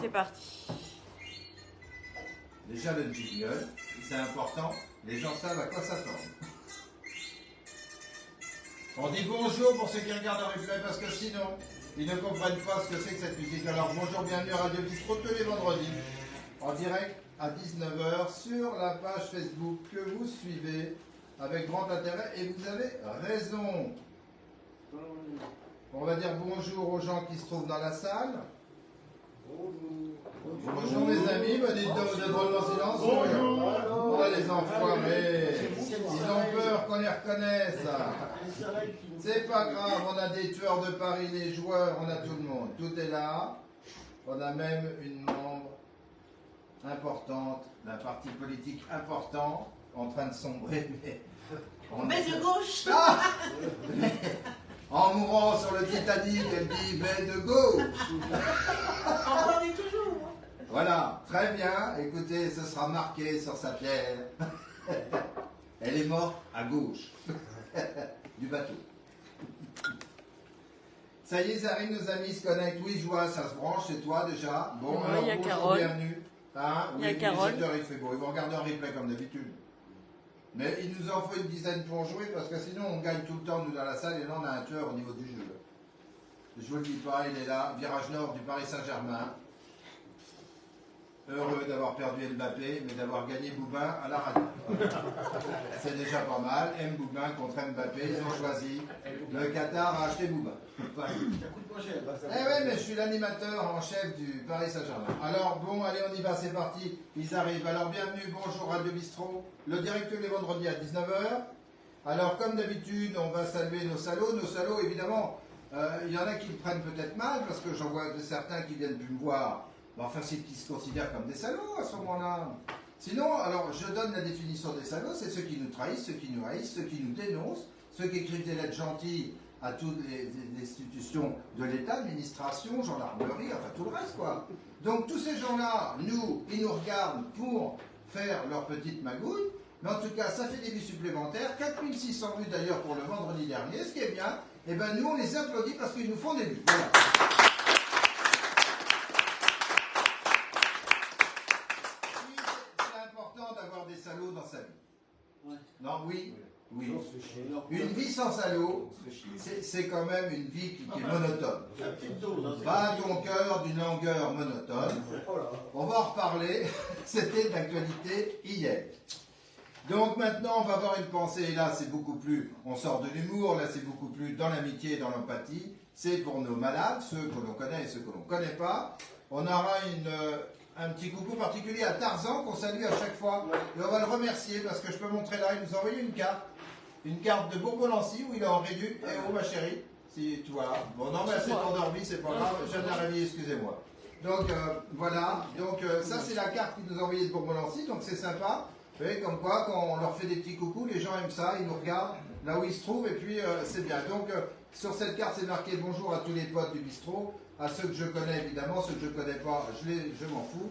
C'est parti. Déjà le jingle, c'est important, les gens savent à quoi s'attendre. On dit bonjour pour ceux qui regardent en replay parce que sinon, ils ne comprennent pas ce que c'est que cette musique. Alors bonjour, bienvenue à Radio Bistro tous les vendredis, en direct à 19 h sur la page Facebook que vous suivez avec grand intérêt et vous avez raison. On va dire bonjour aux gens qui se trouvent dans la salle. Bonjour mes amis, me dites de drôlement silence. Bonjour. Oh les enfoirés, ils ont peur qu'on les reconnaisse. C'est pas grave, on a des tueurs de Paris, des joueurs, on a tout le monde. Tout est là. On a même une membre importante d'un parti politique important en train de sombrer. Mais de gauche. Ah en mourant sur le Titanic, elle dit mais de gauche. On est toujours. Voilà, très bien. Écoutez, ce sera marqué sur sa pierre. Elle est morte à gauche du bateau. Ça y est, ça arrive, nos amis se connectent. Oui, je vois, ça se branche chez toi déjà. Bon, Oui, alors il y a bonjour, Carole. bienvenue. Hein, Il y a oui, Carole. 17 h, il fait beau. Ils vont regarder en replay comme d'habitude. Mais il nous en faut une dizaine pour jouer parce que sinon on gagne tout le temps, nous, dans la salle. Et là, on a un tueur au niveau du jeu. Je vous le dis pas, il est là. Virage nord du Paris Saint-Germain. Heureux d'avoir perdu Mbappé, mais d'avoir gagné Boubin à la radio. C'est déjà pas mal. Boubin contre Mbappé, ils ont choisi. Le Qatar a acheté Boubin. Voilà. Ça coûte pas cher. Eh ouais, mais je suis l'animateur en chef du Paris Saint-Germain. Alors bon, allez, on y va, c'est parti. Ils arrivent. Alors bienvenue, bonjour Radio Bistro. Le direct tous les vendredis à 19 h. Alors comme d'habitude, on va saluer nos salauds. Nos salauds, évidemment, il y en a qui le prennent peut-être mal parce que j'en vois certains qui viennent plus me voir. Enfin, c'est qui se considèrent comme des salauds à ce moment-là. Sinon, alors, je donne la définition des salauds, c'est ceux qui nous trahissent, ceux qui nous haïssent, ceux qui nous dénoncent, ceux qui écrivent des lettres gentilles à toutes les institutions de l'État, administration, gendarmerie, enfin tout le reste, quoi. Donc, tous ces gens-là, nous, ils nous regardent pour faire leur petite magouille, mais en tout cas, ça fait des vues supplémentaires, 4600 vues d'ailleurs pour le vendredi dernier, ce qui est bien, et bien nous, on les applaudit parce qu'ils nous font des vues. Voilà. Des salauds dans sa vie. Ouais. Non, oui, oui. Non, c'est chier. Une vie sans salaud, c'est quand même une vie qui est monotone. La petite dose. Hein, Bat ton cœur d'une langueur monotone. oh là. On va en reparler. C'était d'actualité hier. Donc maintenant, on va avoir une pensée. Et là, c'est beaucoup plus. On sort de l'humour. Là, c'est beaucoup plus dans l'amitié et dans l'empathie. C'est pour nos malades, ceux que l'on connaît et ceux que l'on ne connaît pas. On aura un petit coucou particulier à Tarzan qu'on salue à chaque fois. Et on va le remercier parce que je peux montrer là, il nous a envoyé une carte de Bourbon-Lancy où il est en réduc. Eh oh ma chérie, si tu vois. Bon non mais elle s'est endormie, c'est pas grave, je viens de la réveiller, excusez-moi. Donc voilà, donc ça c'est la carte qu'il nous a envoyée de Bourbon-Lancy, donc c'est sympa. Vous voyez, comme quoi quand on leur fait des petits coucous, les gens aiment ça, ils nous regardent là où ils se trouvent et puis c'est bien. Donc sur cette carte c'est marqué bonjour à tous les potes du bistrot. À ceux que je connais évidemment, ceux que je ne connais pas, je m'en fous.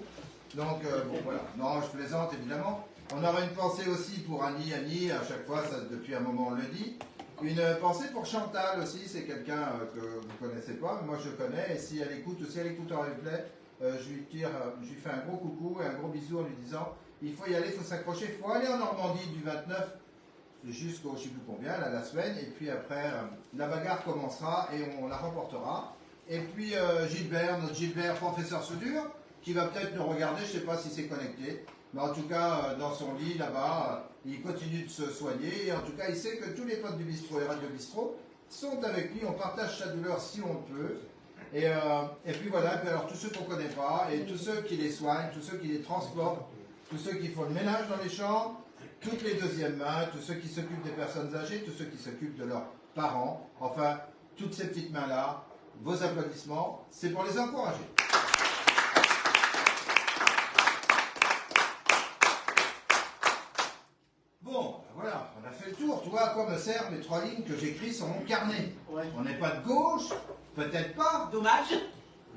Donc bon voilà, non je plaisante évidemment. On aura une pensée aussi pour Annie, à chaque fois, ça, depuis un moment on le dit. Une pensée pour Chantal aussi, c'est quelqu'un que vous ne connaissez pas, mais moi je connais, et si elle écoute en replay, je lui fais un gros coucou et un gros bisou en lui disant, il faut y aller, il faut s'accrocher, il faut aller en Normandie du 29 jusqu'au je ne sais plus combien, là, la semaine, et puis après la bagarre commencera et on la remportera. Et puis Gilbert, notre Gilbert, professeur soudure, qui va peut-être nous regarder, je ne sais pas si c'est connecté, mais en tout cas, dans son lit, là-bas, il continue de se soigner, et en tout cas, il sait que tous les potes du bistrot et Radio Bistrot sont avec lui, on partage sa douleur si on peut, et puis voilà, puis alors tous ceux qu'on ne connaît pas, et tous ceux qui les soignent, tous ceux qui les transportent, tous ceux qui font le ménage dans les chambres, toutes les deuxièmes mains, tous ceux qui s'occupent des personnes âgées, tous ceux qui s'occupent de leurs parents, enfin, toutes ces petites mains-là, vos applaudissements, c'est pour les encourager. Bon, ben voilà, on a fait le tour. Tu vois à quoi me servent les 3 lignes que j'écris sur mon carnet? Ouais. On n'est pas de gauche, peut-être pas. Dommage.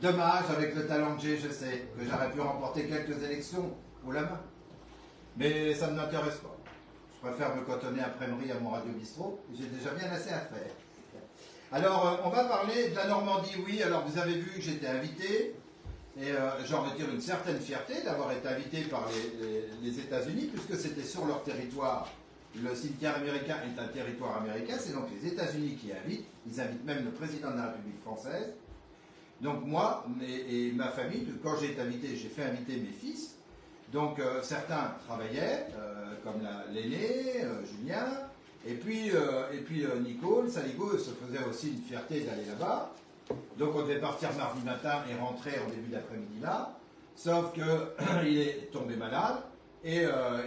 Dommage, avec le talent que j'ai, je sais que j'aurais pu remporter quelques élections haut la main. Mais ça ne m'intéresse pas. Je préfère me cantonner après-midi à mon Radio Bistrot. J'ai déjà bien assez à faire. Alors, on va parler de la Normandie, oui. Alors, vous avez vu que j'étais invité. Et j'en retire une certaine fierté d'avoir été invité par les États-Unis, puisque c'était sur leur territoire. Le cimetière américain est un territoire américain, c'est donc les États-Unis qui invitent, ils invitent même le président de la République française. Donc moi et ma famille, quand j'ai été invité, j'ai fait inviter mes fils. Donc certains travaillaient, comme l'aîné, Julien, et puis Nicole, Saligo se faisait aussi une fierté d'aller là-bas. Donc on devait partir mardi matin et rentrer en début d'après-midi là, sauf qu'il est tombé malade et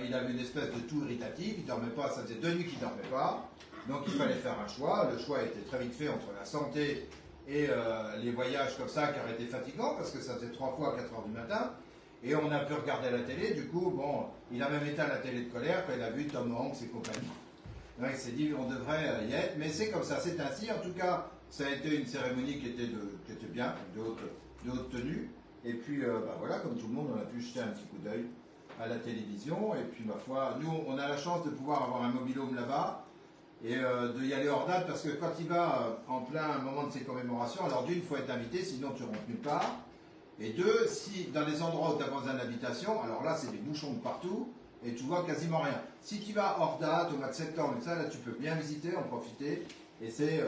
il avait une espèce de toux irritatif, il ne dormait pas, ça faisait 2 nuits qu'il ne dormait pas, donc il fallait faire un choix. Le choix était très vite fait entre la santé et les voyages comme ça qui auraient été fatigants parce que ça faisait 3 fois à 4 heures du matin. Et on a pu regarder la télé, du coup, bon, il a même éteint la télé de colère quand il a vu Tom Hanks et compagnie. Donc il s'est dit, on devrait y être, mais c'est comme ça, c'est ainsi. En tout cas, ça a été une cérémonie qui était bien, de haute tenue. Et puis, bah voilà, comme tout le monde, on a pu jeter un petit coup d'œil à la télévision. Et puis, ma foi, nous, on a la chance de pouvoir avoir un mobil-home là-bas et de y aller hors date, parce que quand il va en plein moment de ces commémorations, alors d'une, il faut être invité, sinon tu rentres nulle part. Et 2, si dans les endroits où tu as besoin d'habitation, alors là c'est des bouchons de partout et tu vois quasiment rien. Si tu vas hors date au mois de septembre et ça, là tu peux bien visiter, en profiter et c'est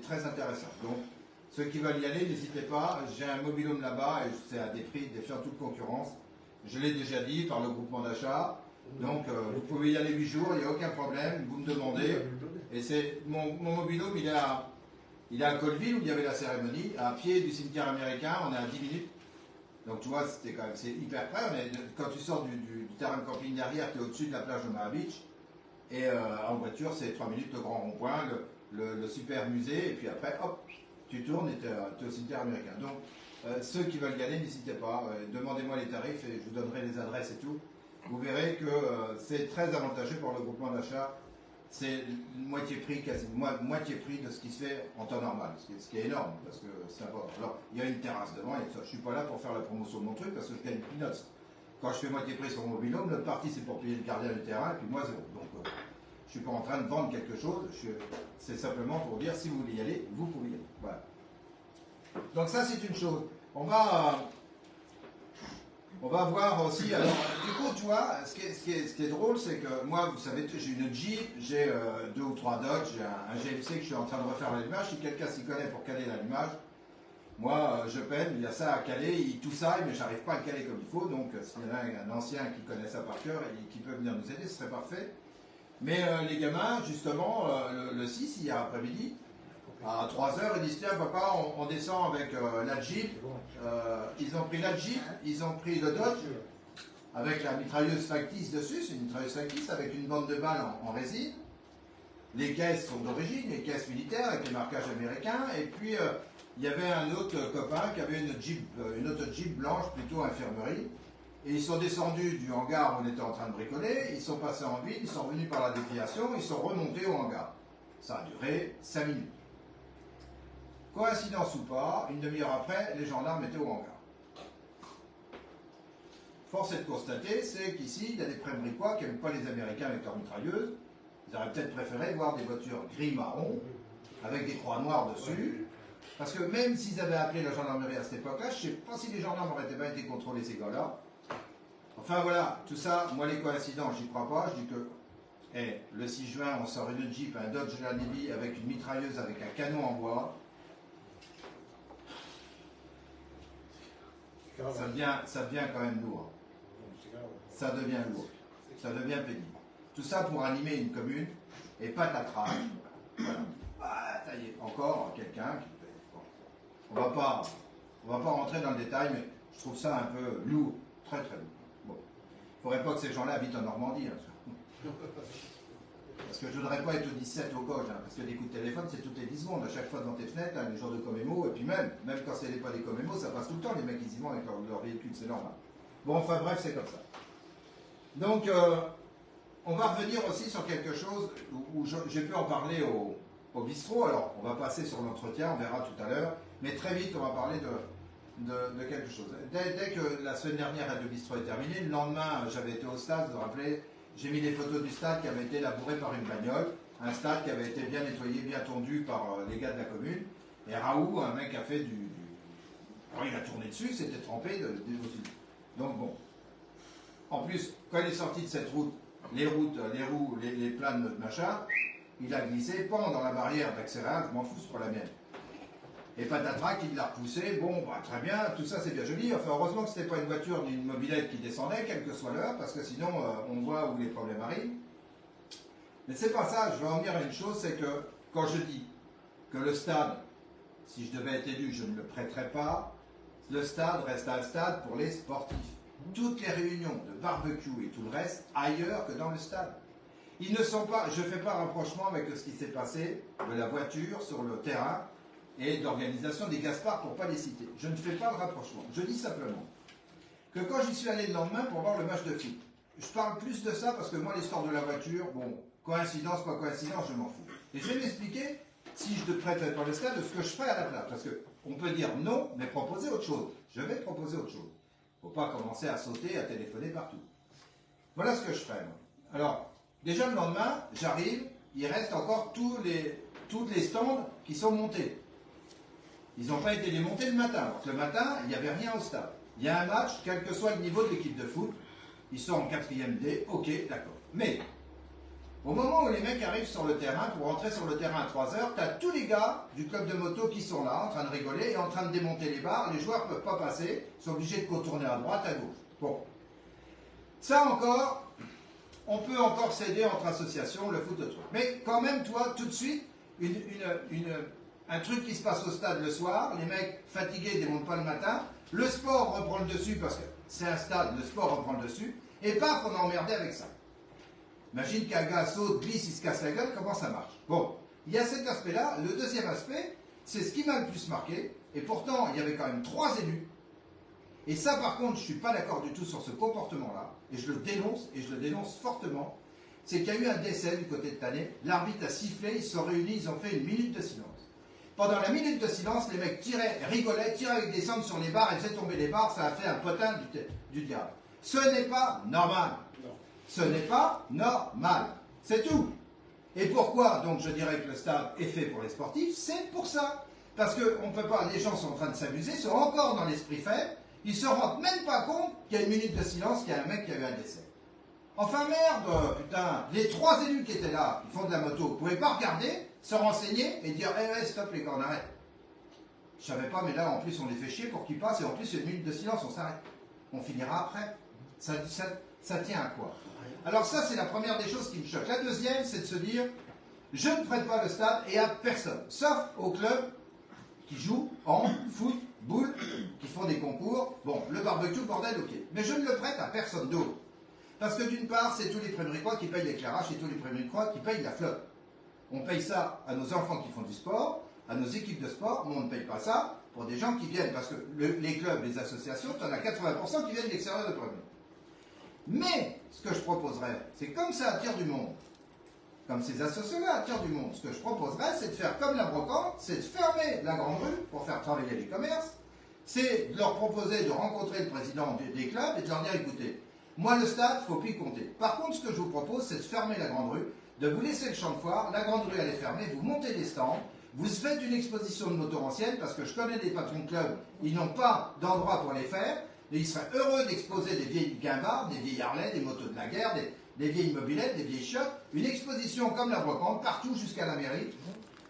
très intéressant. Donc ceux qui veulent y aller, n'hésitez pas, j'ai un mobil-home là-bas et c'est à des prix défiant toute concurrence. Je l'ai déjà dit par le groupement d'achat, donc vous pouvez y aller 8 jours, il n'y a aucun problème, vous me demandez. Et c'est mon mobil-home, il est à Colville où il y avait la cérémonie, à pied du cimetière américain, on est à 10 minutes. Donc tu vois, c'est hyper près. Quand tu sors du terrain de camping derrière, tu es au-dessus de la plage de Maha Beach. Et en voiture, c'est 3 minutes au grand rond-point, le super musée. Et puis après, hop, tu tournes et tu es au cimetière américain. Donc ceux qui veulent y aller, n'hésitez pas. Demandez-moi les tarifs et je vous donnerai les adresses et tout. Vous verrez que c'est très avantageux pour le groupement d'achat. C'est moitié prix, quasiment moitié prix de ce qui se fait en temps normal, ce qui est énorme, parce que c'est important. Alors, il y a une terrasse devant, et ça, je ne suis pas là pour faire la promotion de mon truc, parce que je gagne peanuts. Quand je fais moitié prix sur mon mobil-home, l'autre partie c'est pour payer le gardien du terrain, et puis moi zéro. Donc, je ne suis pas en train de vendre quelque chose, c'est simplement pour dire, si vous voulez y aller, vous pouvez y aller. Voilà. Donc ça, c'est une chose. On va voir aussi, alors du coup tu vois, ce qui est drôle, c'est que moi, vous savez, j'ai une Jeep, j'ai 2 ou 3 Dodge, j'ai un GMC que je suis en train de refaire l'allumage. Si quelqu'un s'y connaît pour caler l'allumage, moi je peine, il y a ça à caler, tout ça, mais j'arrive pas à le caler comme il faut, donc s'il y en a un ancien qui connaît ça par cœur et qui peut venir nous aider, ce serait parfait. Mais les gamins, justement, le 6, hier après-midi, à 3 heures, ils disent, tiens papa, on descend avec la Jeep. Ils ont pris la Jeep, ils ont pris le Dodge, avec la mitrailleuse factice dessus, c'est une mitrailleuse factice avec une bande de balles en résine. Les caisses sont d'origine, les caisses militaires avec les marquages américains. Et puis, il y avait un autre copain qui avait une autre Jeep blanche, plutôt infirmerie. Et ils sont descendus du hangar où on était en train de bricoler, ils sont passés en ville, ils sont revenus par la déviation, ils sont remontés au hangar. Ça a duré 5 minutes. Coïncidence ou pas, une demi-heure après, les gendarmes étaient au hangar. Force est de constater, c'est qu'ici, il y a des pré-bricois qui n'aiment pas les Américains avec leurs mitrailleuses. Ils auraient peut-être préféré voir des voitures gris-marron, avec des croix noires dessus. Parce que même s'ils avaient appelé la gendarmerie à cette époque-là, je ne sais pas si les gendarmes auraient pas été contrôlés ces gars-là. Enfin voilà, tout ça, moi les coïncidences, j'y crois pas. Je dis que le 6 juin, on sort une Jeep, un Dodge Navy avec une mitrailleuse, avec un canon en bois. Ça devient quand même lourd. Ça devient lourd. Ça devient pénible. Tout ça pour animer une commune et pas de la traque. Voilà. Ah, ça y est, encore quelqu'un qui peut. Bon. On va pas rentrer dans le détail, mais je trouve ça un peu lourd. Très très lourd. Bon. Il ne faudrait pas que ces gens-là habitent en Normandie. Hein. Parce que je ne voudrais pas être au 17 au gauche, hein, parce que des coups de téléphone, c'est toutes les 10 secondes, à chaque fois devant tes fenêtres, hein, les jours de commémo, et puis même quand ce n'est pas des commémos, ça passe tout le temps, les mecs ils y vont avec leur véhicule, c'est normal. Bon, enfin bref, c'est comme ça. Donc, on va revenir aussi sur quelque chose où j'ai pu en parler au bistrot. Alors, on va passer sur l'entretien, on verra tout à l'heure, mais très vite, on va parler de quelque chose. Dès que la semaine dernière, le bistrot est terminé, le lendemain, j'avais été au stade, vous vous rappelez, j'ai mis des photos du stade qui avait été labouré par une bagnole, un stade qui avait été bien nettoyé, bien tondu par les gars de la commune. Et Raoult, un mec qui a fait Quand il a tourné dessus, c'était trempé dessus. Donc bon. En plus, quand il est sorti de cette route, les roues, les planes, machin, il a glissé, pan dans la barrière d'accélérage, je m'en fous, c'est pas la mienne. Et patatrac, il l'a repoussé, bon, bah, très bien, tout ça c'est bien joli. Enfin, heureusement que c'était pas une voiture ni une mobilette qui descendait, quelle que soit l'heure, parce que sinon, on voit où les problèmes arrivent. Mais c'est pas ça, je veux en venir à une chose, c'est que quand je dis que le stade, si je devais être élu, je ne le prêterais pas, le stade reste un stade pour les sportifs. Toutes les réunions de barbecue et tout le reste, ailleurs que dans le stade. Ils ne sont pas, je ne fais pas rapprochement avec ce qui s'est passé de la voiture sur le terrain et d'organisation des Gaspards pour ne pas les citer. Je ne fais pas le rapprochement. Je dis simplement que quand j'y suis allé le lendemain pour voir le match de foot, je parle plus de ça parce que moi, l'histoire de la voiture, bon, coïncidence, pas coïncidence, je m'en fous. Et je vais m'expliquer, si je te prête par le stade, de ce que je ferai à la place. Parce qu'on peut dire non, mais proposer autre chose. Je vais proposer autre chose. Il ne faut pas commencer à sauter, à téléphoner partout. Voilà ce que je ferai, moi. Alors, déjà le lendemain, j'arrive, il reste encore tous les stands qui sont montés. Ils n'ont pas été démontés le matin. Alors que le matin, il n'y avait rien au stade. Il y a un match, quel que soit le niveau de l'équipe de foot, ils sont en 4e D, ok, d'accord. Mais, au moment où les mecs arrivent sur le terrain, pour rentrer sur le terrain à 3h, tu as tous les gars du club de moto qui sont là, en train de rigoler et en train de démonter les barres. Les joueurs ne peuvent pas passer, ils sont obligés de contourner à droite, à gauche. Bon. Ça encore, on peut encore s'aider entre associations, le foot, le truc. Mais quand même, toi, tout de suite, un truc qui se passe au stade le soir, les mecs fatigués ne démontent pas le matin, le sport reprend le dessus parce que c'est un stade, le sport reprend le dessus, et paf, on est emmerdé avec ça. Imagine qu'un gars saute, glisse, il se casse la gueule, comment ça marche? Bon, il y a cet aspect-là. Le deuxième aspect, c'est ce qui m'a le plus marqué, et pourtant, il y avait quand même 3 élus. Et ça, par contre, je ne suis pas d'accord du tout sur ce comportement-là, et je le dénonce fortement, c'est qu'il y a eu un décès du côté de Tané, l'arbitre a sifflé, ils se sont réunis, ils ont fait une minute de silence. Pendant la minute de silence, les mecs tiraient, rigolaient, tiraient avec des cendres sur les barres, et faisaient tomber les barres, ça a fait un potin du diable. Ce n'est pas normal. Ce n'est pas normal. C'est tout. Et pourquoi, donc, je dirais que le stade est fait pour les sportifs? C'est pour ça. Parce qu'on ne peut pas, les gens sont en train de s'amuser, sont encore dans l'esprit faible, ils ne se rendent même pas compte qu'il y a une minute de silence, qu'il y a un mec qui a eu un décès. Enfin merde, putain, les 3 élus qui étaient là, qui font de la moto, ne pouvaient pas regarder, se renseigner et dire hey, stop les gars, on arrête. Je savais pas, mais là en plus on les fait chier pour qu'ils passent et en plus il y a une minute de silence, on s'arrête. On finira après. Ça tient à quoi? Alors ça c'est la première des choses qui me choque. La deuxième c'est de se dire je ne prête pas le stade et à personne, sauf aux clubs qui jouent en foot, boule, qui font des concours. Bon, le barbecue, bordel, ok. Mais je ne le prête à personne d'autre. Parce que d'une part, c'est tous les Préméricois qui payent l'éclairage et tous les Préméricois qui payent la flotte. On paye ça à nos enfants qui font du sport, à nos équipes de sport, mais on ne paye pas ça pour des gens qui viennent. Parce que les clubs, les associations, tu en as 80% qui viennent de l'extérieur de Préméry. Mais, ce que je proposerais, c'est comme ça attire du monde, comme ces associations-là attirent du monde, ce que je proposerais, c'est de faire comme la brocante, c'est de fermer la grande rue pour faire travailler les commerces, c'est de leur proposer de rencontrer le président des clubs et de leur dire, écoutez, moi le stade, il ne faut plus y compter. Par contre, ce que je vous propose, c'est de fermer la grande rue, de vous laisser le champ de foire, la grande rue elle est fermée, vous montez des stands, vous faites une exposition de motos anciennes, parce que je connais des patrons de clubs, ils n'ont pas d'endroit pour les faire, et ils seraient heureux d'exposer des vieilles guimbards, des vieilles Harley, des motos de la guerre, des vieilles mobilettes, des vieilles chiottes, une exposition comme la brocante, partout jusqu'à la mairie.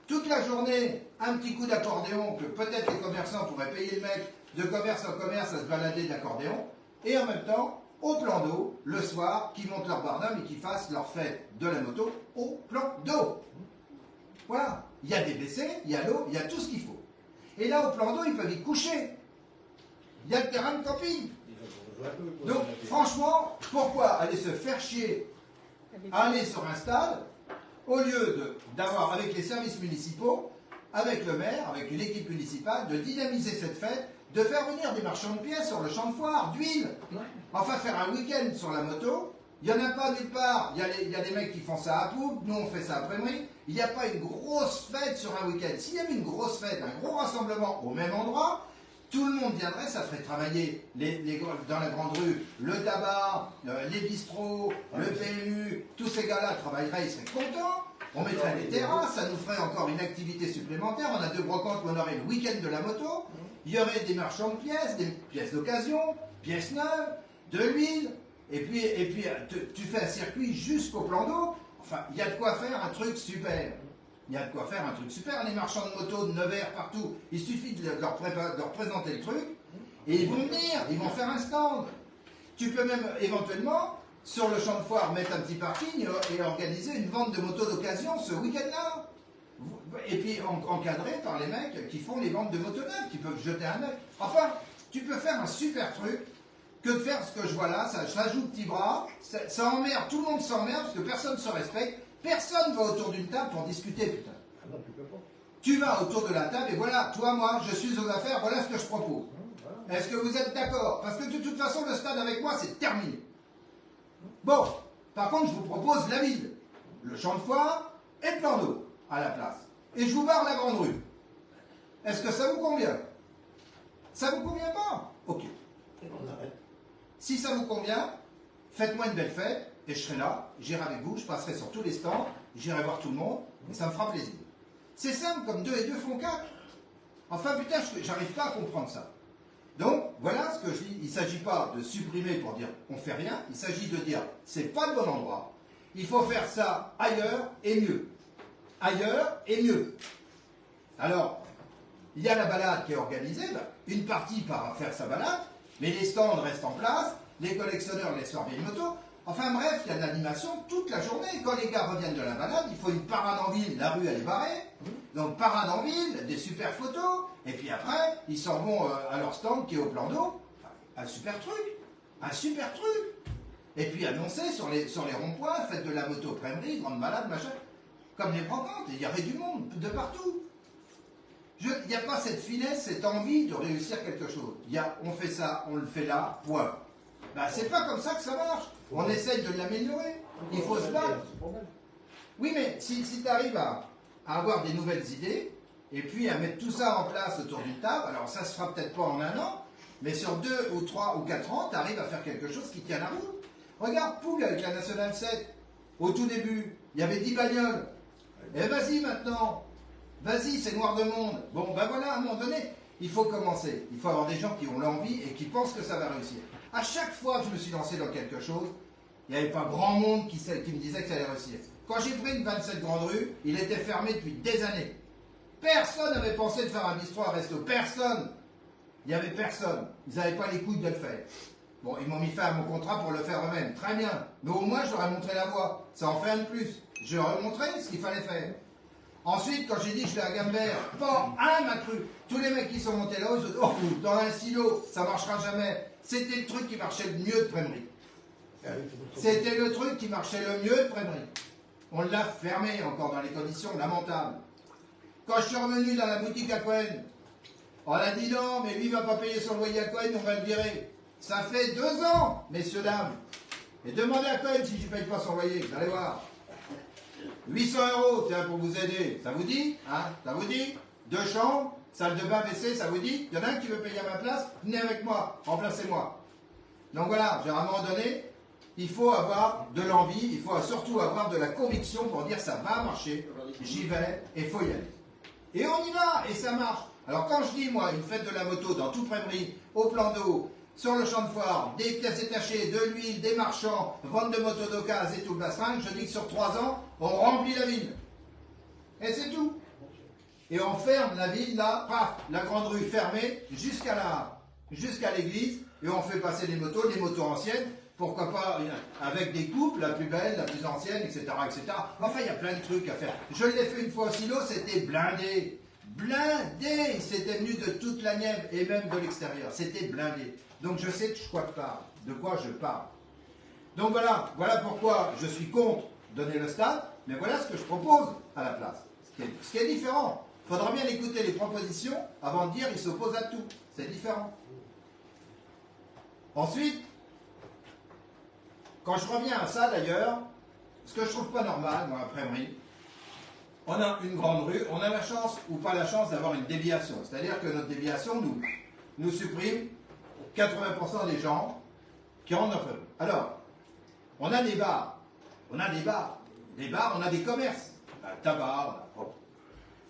Toute la journée, un petit coup d'accordéon, que peut-être les commerçants pourraient payer le mec de commerce en commerce à se balader d'accordéon, et en même temps, au plan d'eau, le soir, qui montent leur barnum et qui fassent leur fête de la moto au plan d'eau. Voilà. Il y a des WC, il y a l'eau, il y a tout ce qu'il faut. Et là, au plan d'eau, ils peuvent y coucher. Il y a le terrain de camping. Donc, franchement, pourquoi aller se faire chier, aller sur un stade, au lieu d'avoir avec les services municipaux, avec le maire, avec une équipe municipale, de dynamiser cette fête, de faire venir des marchands de pièces sur le champ de foire, d'huile, enfin faire un week-end sur la moto. Il n'y en a pas nulle part. Il y a des mecs qui font ça à Poupe, nous on fait ça à Prémery. Il n'y a pas une grosse fête sur un week-end. S'il y avait une grosse fête, un gros rassemblement au même endroit, tout le monde viendrait, ça ferait travailler dans la grande rue le tabac, les bistrots, le PMU, tous ces gars-là travailleraient, ils seraient contents. On mettrait des terrasses, ça nous ferait encore une activité supplémentaire. On a 2 brocantes où on aurait le week-end de la moto. Il y aurait des marchands de pièces, des pièces d'occasion, pièces neuves, de l'huile. Et puis tu fais un circuit jusqu'au plan d'eau. Enfin, il y a de quoi faire un truc super. Il y a de quoi faire un truc super. Les marchands de moto de Nevers partout, il suffit de leur présenter le truc. Et ils vont venir, ils vont faire un stand. Tu peux même éventuellement, sur le champ de foire, mettre un petit parking et organiser une vente de motos d'occasion ce week-end-là. Et puis encadré par les mecs qui font les ventes de motos neuves, qui peuvent jeter un œil. Enfin, tu peux faire un super truc que de faire ce que je vois là, ça joue petit bras, ça emmerde, tout le monde s'emmerde parce que personne ne se respecte, personne va autour d'une table pour discuter, putain. Tu vas autour de la table et voilà, toi, moi, je suis aux affaires, voilà ce que je propose. Est-ce que vous êtes d'accord? Parce que de toute façon, le stade avec moi, c'est terminé. Bon, par contre, je vous propose la ville, le champ de foire et le plan d'eau à la place. Et je vous barre la grande rue. Est-ce que ça vous convient? Ça vous convient pas? Ok. Si ça vous convient, faites-moi une belle fête et je serai là, j'irai avec vous, je passerai sur tous les stands, j'irai voir tout le monde et ça me fera plaisir. C'est simple, comme 2 et 2 font 4. Enfin, putain, j'arrive pas à comprendre ça. Donc, voilà ce que je dis. Il ne s'agit pas de supprimer pour dire on fait rien. Il s'agit de dire c'est pas le bon endroit. Il faut faire ça ailleurs et mieux. Ailleurs et mieux. Alors, il y a la balade qui est organisée. Ben, une partie part faire sa balade, mais les stands restent en place. Les collectionneurs laissent leur vieille moto. Enfin bref, il y a de l'animation toute la journée. Quand les gars reviennent de la balade, il faut une parade en ville. La rue, elle est barrée. Donc parade en ville, des super photos. Et puis après, ils s'en vont à leur stand qui est au plan d'eau. Un super truc. Un super truc. Et puis annoncer sur les ronds-points, faites de la moto crèmerie, grande balade, machin. Comme les brocantes. Il y avait du monde de partout. Il n'y a pas cette finesse, cette envie de réussir quelque chose. On fait ça, on le fait là, point. Ben, c'est pas comme ça que ça marche. On essaye de l'améliorer. Il faut se battre. Oui, mais si tu arrives à avoir des nouvelles idées, et puis à mettre tout ça en place autour d'une table, alors ça se fera peut-être pas en 1 an, mais sur 2 ou 3 ou 4 ans, tu arrives à faire quelque chose qui tient la route. Regarde Pouille avec la Nationale 7. Au tout début, il y avait 10 bagnoles. Et vas-y maintenant. Vas-y, c'est noir de monde. Bon, ben voilà, à un moment donné, il faut commencer. Il faut avoir des gens qui ont l'envie et qui pensent que ça va réussir. À chaque fois que je me suis lancé dans quelque chose, il n'y avait pas grand monde qui me disait que ça allait réussir. Quand j'ai pris une 27 Grande Rue, il était fermé depuis des années. Personne n'avait pensé de faire un bistrot à resto. Personne. Il n'y avait personne. Ils n'avaient pas les couilles de le faire. Bon, ils m'ont mis fin à mon contrat pour le faire eux-mêmes. Très bien. Mais au moins, je leur ai montré la voie. Ça en fait un de plus. Je leur ai montré ce qu'il fallait faire. Ensuite, quand j'ai dit je vais à Gambert, pas un m'a cru. Tous les mecs qui sont montés là-haut, ils ont dit oh, dans un silo, ça marchera jamais. C'était le truc qui marchait le mieux de Prémery. C'était le truc qui marchait le mieux de Prémery. On l'a fermé encore dans les conditions lamentables. Quand je suis revenu dans la boutique à Cohen, on a dit non, mais lui il va pas payer son loyer à Cohen, on va le virer. Ça fait 2 ans, messieurs, dames. Et demandez à Cohen si je ne paye pas son loyer, vous allez voir. 800 €, tiens, pour vous aider. Ça vous dit? Hein? Ça vous dit? 2 chambres, salle de bain, WC, ça vous dit? Il y en a un qui veut payer à ma place? Venez avec moi, remplacez-moi. Donc voilà, à un moment donné, il faut avoir de l'envie, il faut surtout avoir de la conviction pour dire ça va marcher, j'y vais, et il faut y aller. Et on y va, et ça marche. Alors quand je dis, moi, une fête de la moto dans tout Prémery, au plan d'eau, sur le champ de foire, des pièces détachées, de l'huile, des marchands, vente de motos d'occasion et tout le bastringue, je dis que sur 3 ans, on remplit la ville. Et c'est tout. Et on ferme la ville, là, paf, la grande rue fermée, jusqu'à l'église, et on fait passer les motos anciennes, pourquoi pas avec des coupes, la plus belle, la plus ancienne, etc., etc. Enfin, il y a plein de trucs à faire. Je l'ai fait une fois au silo, c'était blindé. Blindé. C'était venu de toute la Nièvre et même de l'extérieur. C'était blindé. Donc je sais de quoi je parle. Donc voilà pourquoi je suis contre donner le stade, mais voilà ce que je propose à la place. Ce qui est différent. Il faudra bien écouter les propositions avant de dire il s'oppose à tout. C'est différent. Ensuite, quand je reviens à ça d'ailleurs, ce que je trouve pas normal, moi, à Prémery, on a une grande rue, on a la chance ou pas la chance d'avoir une déviation. C'est-à-dire que notre déviation nous supprime 80% des gens qui rentrent dans notre rue. Alors, on a des bars. Des bars, on a des commerces. a le tabac,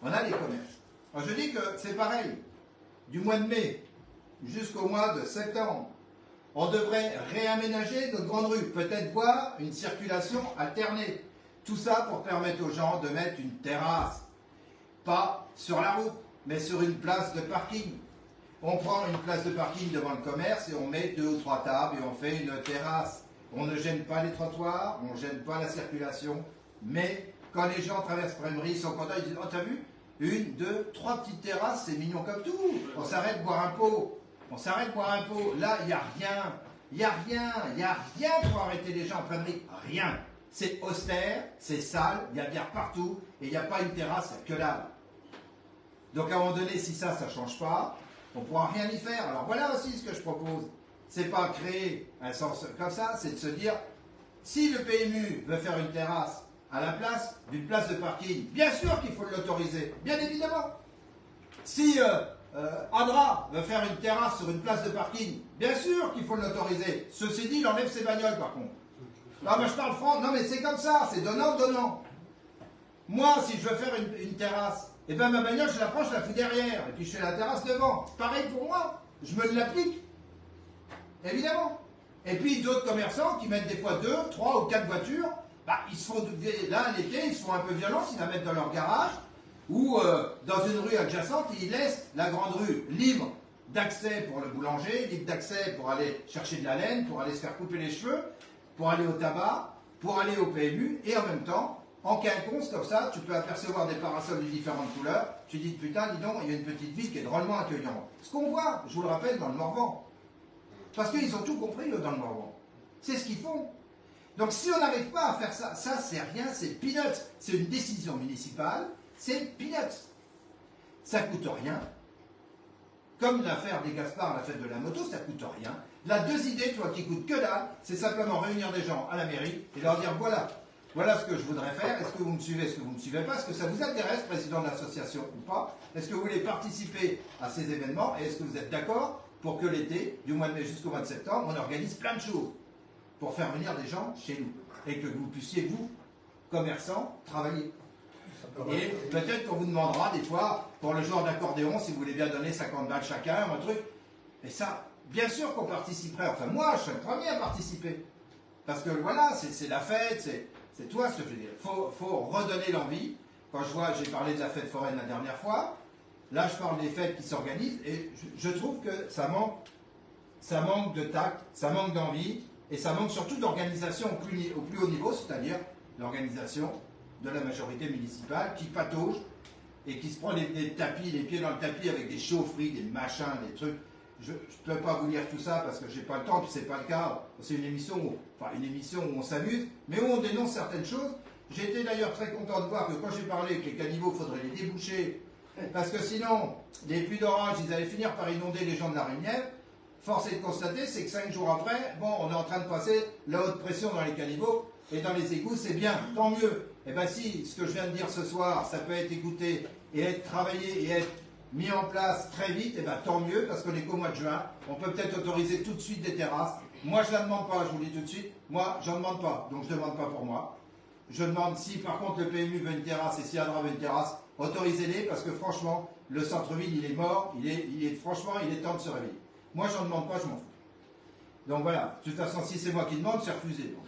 on a les commerces. Alors je dis que c'est pareil, du mois de mai jusqu'au mois de septembre, on devrait réaménager notre grande rue, peut-être voir une circulation alternée. Tout ça pour permettre aux gens de mettre une terrasse, pas sur la route, mais sur une place de parking. On prend une place de parking devant le commerce et on met 2 ou 3 tables et on fait une terrasse. On ne gêne pas les trottoirs, on ne gêne pas la circulation, mais quand les gens traversent Prémery, ils sont contents, ils disent « Oh, t'as vu? 1, 2, 3 petites terrasses, c'est mignon comme tout. On s'arrête boire un pot. On s'arrête boire un pot. Là, il n'y a rien. Il n'y a rien. Il n'y a rien pour arrêter les gens en Prémery. Rien. C'est austère, c'est sale, il y a bière partout et il n'y a pas une terrasse, il n'y a que dalle. Donc à un moment donné, si ça ne change pas, on ne pourra rien y faire. Alors voilà aussi ce que je propose. C'est pas créer un sens comme ça, c'est de se dire, si le PMU veut faire une terrasse à la place d'une place de parking, bien sûr qu'il faut l'autoriser, bien évidemment. Si Adra veut faire une terrasse sur une place de parking, bien sûr qu'il faut l'autoriser. Ceci dit, il enlève ses bagnoles par contre. Non mais je parle franc, non mais c'est comme ça, c'est donnant. Moi, si je veux faire une terrasse, et bien ma bagnole, je la prends, je la fous derrière, et puis je fais la terrasse devant. Pareil pour moi, je me l'applique. Évidemment. Et puis d'autres commerçants qui mettent des fois 2, 3 ou 4 voitures, bah, ils se font, là l'été, ils se font un peu violence, ils la mettent dans leur garage, ou dans une rue adjacente, ils laissent la grande rue libre d'accès pour le boulanger, libre d'accès pour aller chercher de la laine, pour aller se faire couper les cheveux, pour aller au tabac, pour aller au PMU, et en même temps, en quinconce comme ça, tu peux apercevoir des parasols de différentes couleurs, tu dis putain, dis donc, il y a une petite ville qui est drôlement accueillante. Ce qu'on voit, je vous le rappelle, dans le Morvan. Parce qu'ils ont tout compris, eux, dans le Morvan. C'est ce qu'ils font. Donc si on n'arrive pas à faire ça, ça c'est rien, c'est peanuts. C'est une décision municipale, c'est peanuts. Ça coûte rien. Comme l'affaire des Gaspard, la fête de la moto, ça coûte rien. La 2 idées, toi, qui coûtent que dalle, c'est simplement réunir des gens à la mairie et leur dire voilà ce que je voudrais faire, est-ce que vous me suivez, est-ce que vous ne me suivez pas, est-ce que ça vous intéresse, président de l'association ou pas, est-ce que vous voulez participer à ces événements et est-ce que vous êtes d'accord pour que l'été, du mois de mai jusqu'au mois de septembre, on organise plein de choses pour faire venir des gens chez nous et que vous puissiez, vous, commerçants, travailler. Et peut-être qu'on vous demandera des fois, pour le genre d'accordéon, si vous voulez bien donner 50 balles chacun, un truc. Et ça, bien sûr qu'on participerait. Enfin, moi, je serais le premier à participer. Parce que voilà, c'est la fête, c'est toi ce que je veux dire. Il faut redonner l'envie. Quand je vois, j'ai parlé de la fête foraine la dernière fois. Là, je parle des fêtes qui s'organisent. Et je trouve que ça manque de tact, ça manque d'envie. Et ça manque surtout d'organisation au plus haut niveau, c'est-à-dire l'organisation de la majorité municipale qui patauge et qui se prend des tapis, les pieds dans le tapis avec des chaufferies, des machins, des trucs. Je ne peux pas vous lire tout ça parce que j'ai pas le temps, puis c'est pas le cas. C'est une émission où on s'amuse, mais où on dénonce certaines choses. J'ai été d'ailleurs très content de voir que quand j'ai parlé que les caniveaux, il faudrait les déboucher, parce que sinon, les pluies d'orage, ils allaient finir par inonder les gens de la Rivière. Force est de constater, c'est que 5 jours après, bon, on est en train de passer la haute pression dans les caniveaux et dans les égouts, c'est bien, tant mieux. Et bien si ce que je viens de dire ce soir, ça peut être écouté et être travaillé et être mis en place très vite, et bien tant mieux, parce qu'on est qu'au mois de juin, on peut peut-être autoriser tout de suite des terrasses. Moi, je ne la demande pas, je vous le dis tout de suite, moi, j'en demande pas, donc je ne demande pas pour moi. Je demande si par contre le PMU veut une terrasse et si Adra veut une terrasse, autorisez-les, parce que franchement, le centre-ville, il est mort, franchement, il est temps de se réveiller. Moi, j'en demande pas, je m'en fous. Donc voilà, de toute façon, si c'est moi qui demande, c'est refusé. Donc,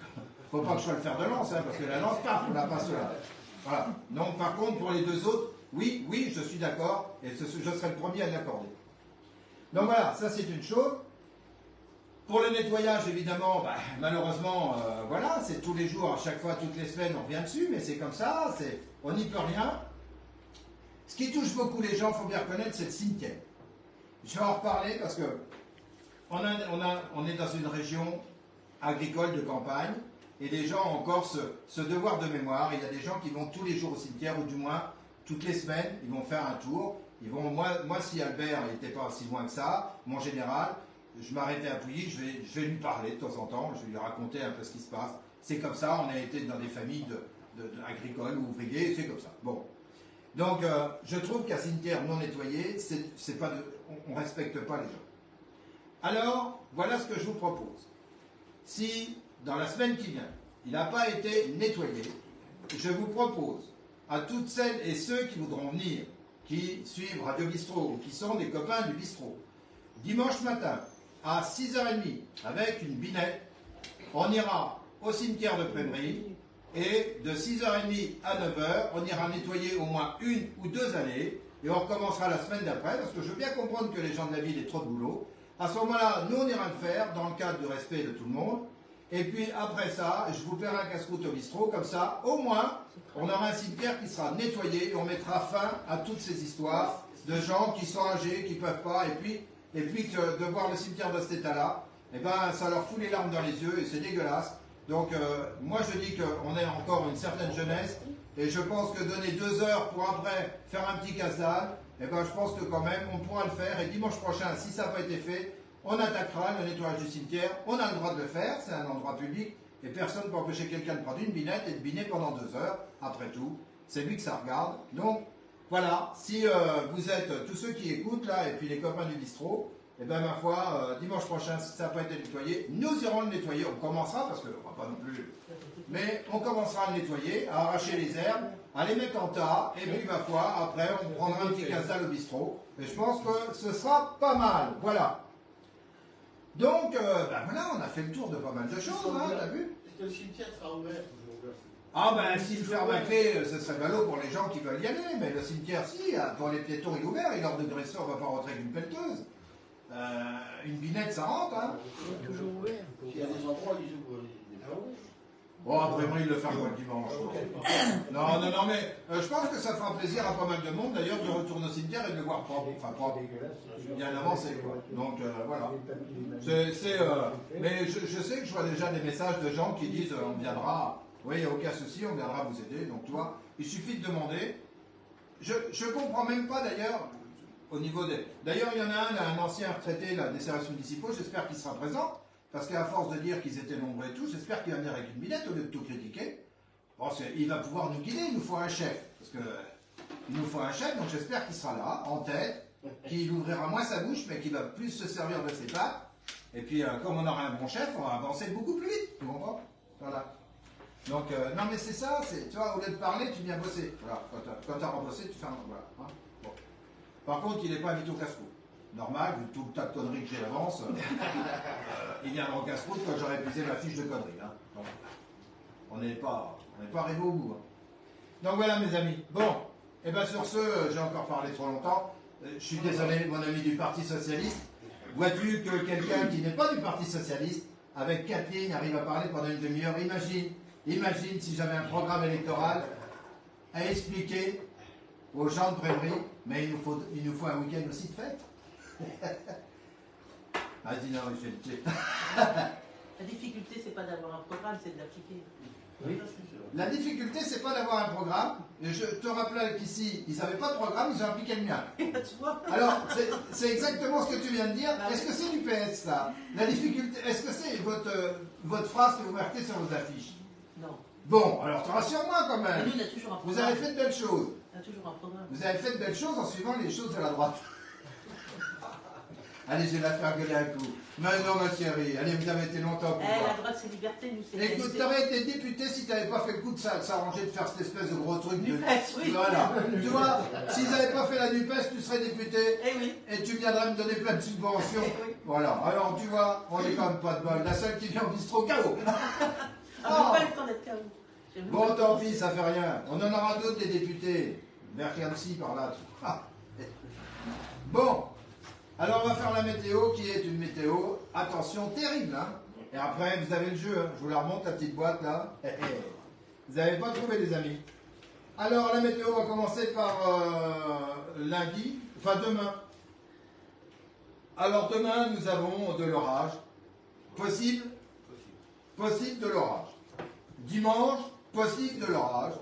faut pas que je sois le fer de lance, hein, parce que la lance, paf, on la passe là. Voilà. Donc par contre, pour les 2 autres, oui, je suis d'accord, et je serai le premier à l'accorder. Donc voilà, ça c'est une chose. Pour le nettoyage, évidemment, malheureusement, voilà, c'est tous les jours, à chaque fois, toutes les semaines, on revient dessus, mais c'est comme ça, on n'y peut rien. Ce qui touche beaucoup les gens, il faut bien reconnaître, c'est le cimetière. Je vais en reparler parce que on est dans une région agricole de campagne et les gens ont encore ce devoir de mémoire. Il y a des gens qui vont tous les jours au cimetière ou du moins toutes les semaines, ils vont faire un tour. Moi si Albert n'était pas si loin que ça, mon général, je m'arrêtais à Pouilly, je vais lui parler de temps en temps, je vais lui raconter un peu ce qui se passe. C'est comme ça, on a été dans des familles agricoles ou ouvriers, c'est comme ça. Bon. Donc, je trouve qu'un cimetière non nettoyé, on ne respecte pas les gens. Alors, voilà ce que je vous propose. Si, dans la semaine qui vient, il n'a pas été nettoyé, je vous propose à toutes celles et ceux qui voudront venir, qui suivent Radio Bistrot ou qui sont des copains du bistrot. Dimanche matin, à 6h30, avec une binette, on ira au cimetière de Prémery et de 6h30 à 9h, on ira nettoyer au moins 1 ou 2 allées et on recommencera la semaine d'après parce que je veux bien comprendre que les gens de la ville aient trop de boulot. À ce moment-là, nous on ira le faire dans le cadre du respect de tout le monde. Et puis après ça, je vous paierai un casse-croûte au bistrot, comme ça, au moins, on aura un cimetière qui sera nettoyé et on mettra fin à toutes ces histoires de gens qui sont âgés, qui ne peuvent pas, et puis que de voir le cimetière de cet état-là, eh ben, ça leur fout les larmes dans les yeux et c'est dégueulasse. Donc moi je dis qu'on est encore une certaine jeunesse et je pense que donner 2 heures pour après faire un petit casse-dalle, eh ben, je pense que quand même on pourra le faire et dimanche prochain, si ça n'a pas été fait, on attaquera le nettoyage du cimetière, on a le droit de le faire, c'est un endroit public et personne ne peut empêcher quelqu'un de prendre une binette et de biner pendant 2 heures, après tout, c'est lui que ça regarde. Donc voilà, si vous êtes tous ceux qui écoutent là et puis les copains du bistrot, et bien ma foi, dimanche prochain, si ça n'a pas été nettoyé, nous irons le nettoyer. On commencera, parce qu'on ne va pas non plus, mais on commencera à le nettoyer, à arracher les herbes, à les mettre en tas, et puis ma foi, après on prendra un petit casse-dalle au bistrot. Et je pense que ce sera pas mal, voilà. Donc, ben voilà, on a fait le tour de pas mal de choses, hein, t'as vu? Est-ce que le cimetière sera ouvert toujours? Ah ben, s'il ferme à clé, ce serait ballot pour les gens qui veulent y aller, mais le cimetière, si, pour les piétons, il est ouvert, il est hors de graisseur, on ne va pas rentrer avec une pelleteuse. Une binette, ça rentre, hein. Toujours ouvert. Il y a des endroits où ils ouvrent. Bon, après, il le faire quoi le dimanche? Non, mais je pense que ça fera plaisir à pas mal de monde, d'ailleurs, de retourner au cimetière et de le voir propre. Enfin, propre. Bien avancé, quoi. Donc, voilà. Mais je sais que je vois déjà des messages de gens qui disent on viendra, oui, il n'y a aucun souci, on viendra vous aider. Donc, tu vois, il suffit de demander. Je ne comprends même pas, d'ailleurs, au niveau des... D'ailleurs, il y en a un, là, un ancien retraité là, des services municipaux, j'espère qu'il sera présent. Parce qu'à force de dire qu'ils étaient nombreux et tout, j'espère qu'il va venir avec une binette au lieu de tout critiquer. Bon, il va pouvoir nous guider, il nous faut un chef. Parce que il nous faut un chef, donc j'espère qu'il sera là, en tête, qu'il ouvrira moins sa bouche, mais qu'il va plus se servir de ses pattes. Et puis, comme on aura un bon chef, on va avancer beaucoup plus vite, tu comprends? Voilà. Donc, non mais c'est ça, tu vois, au lieu de parler, tu viens bosser. Voilà, quand tu as rebossé, tu fais un... Voilà. Hein, bon. Par contre, il n'est pas invité au casse-cou. Normal, vu tout le tas de conneries que j'ai d'avance, il viendra au casse-croûte quand j'aurai épuisé ma fiche de conneries. Hein. Donc, on n'est pas arrivé au bout. Hein. Donc voilà mes amis. Bon, et bien sur ce, j'ai encore parlé trop longtemps. Je suis désolé, mon ami du Parti Socialiste. Vois-tu que quelqu'un qui n'est pas du Parti Socialiste, avec 4 lignes, arrive à parler pendant une demi-heure? Imagine si j'avais un programme électoral à expliquer aux gens de Prémery, mais il nous faut un week-end aussi de fête. Vas-y, non, je vais le tuer. La difficulté, c'est pas d'avoir un programme, c'est de l'appliquer. Oui. La difficulté, c'est pas d'avoir un programme. Et je te rappelle qu'ici, ils n'avaient pas de programme, ils ont appliqué le mien. Tu vois? Alors, c'est exactement ce que tu viens de dire. Est-ce que c'est du PS, ça? La difficulté, est-ce que c'est votre phrase que vous marquez sur vos affiches? Non. Bon, alors rassure-moi quand Mais même. nous, on a toujours un programme. Vous avez fait de belles choses. On a toujours un programme. Vous avez fait de belles choses en suivant les choses de la droite. Allez, je vais la faire gueuler un coup. Mais non, ma chérie. Allez, vous avez été longtemps pour Eh, moi. la droite, c'est liberté, nous, c'est Écoute, égalité. t'aurais été député si t'avais pas fait le coup de s'arranger de faire cette espèce de gros truc de... NUPES, oui. Voilà. Tu vois, s'ils n'avaient pas fait la NUPES, tu serais député Eh oui. et tu viendrais me donner plein de subventions. Eh oui. Voilà. Alors, tu vois, on est quand même pas de bol. La seule qui vient au bistrot KO. Ah, j'ai pas le temps d'être KO. J'ai même pas Bon, le tant temps. pis, ça fait rien. On en aura d'autres des députés. Vers Cancy, par là. Bon. Alors, on va faire la météo, qui est une météo, attention, terrible. Hein. Et après, vous avez le jeu. Hein. Je vous la remonte, la petite boîte, là. Vous n'avez pas trouvé, les amis. Alors, la météo, on va commencer par lundi, enfin demain. Alors, demain, nous avons de l'orage. Possible de l'orage. Dimanche, possible de l'orage.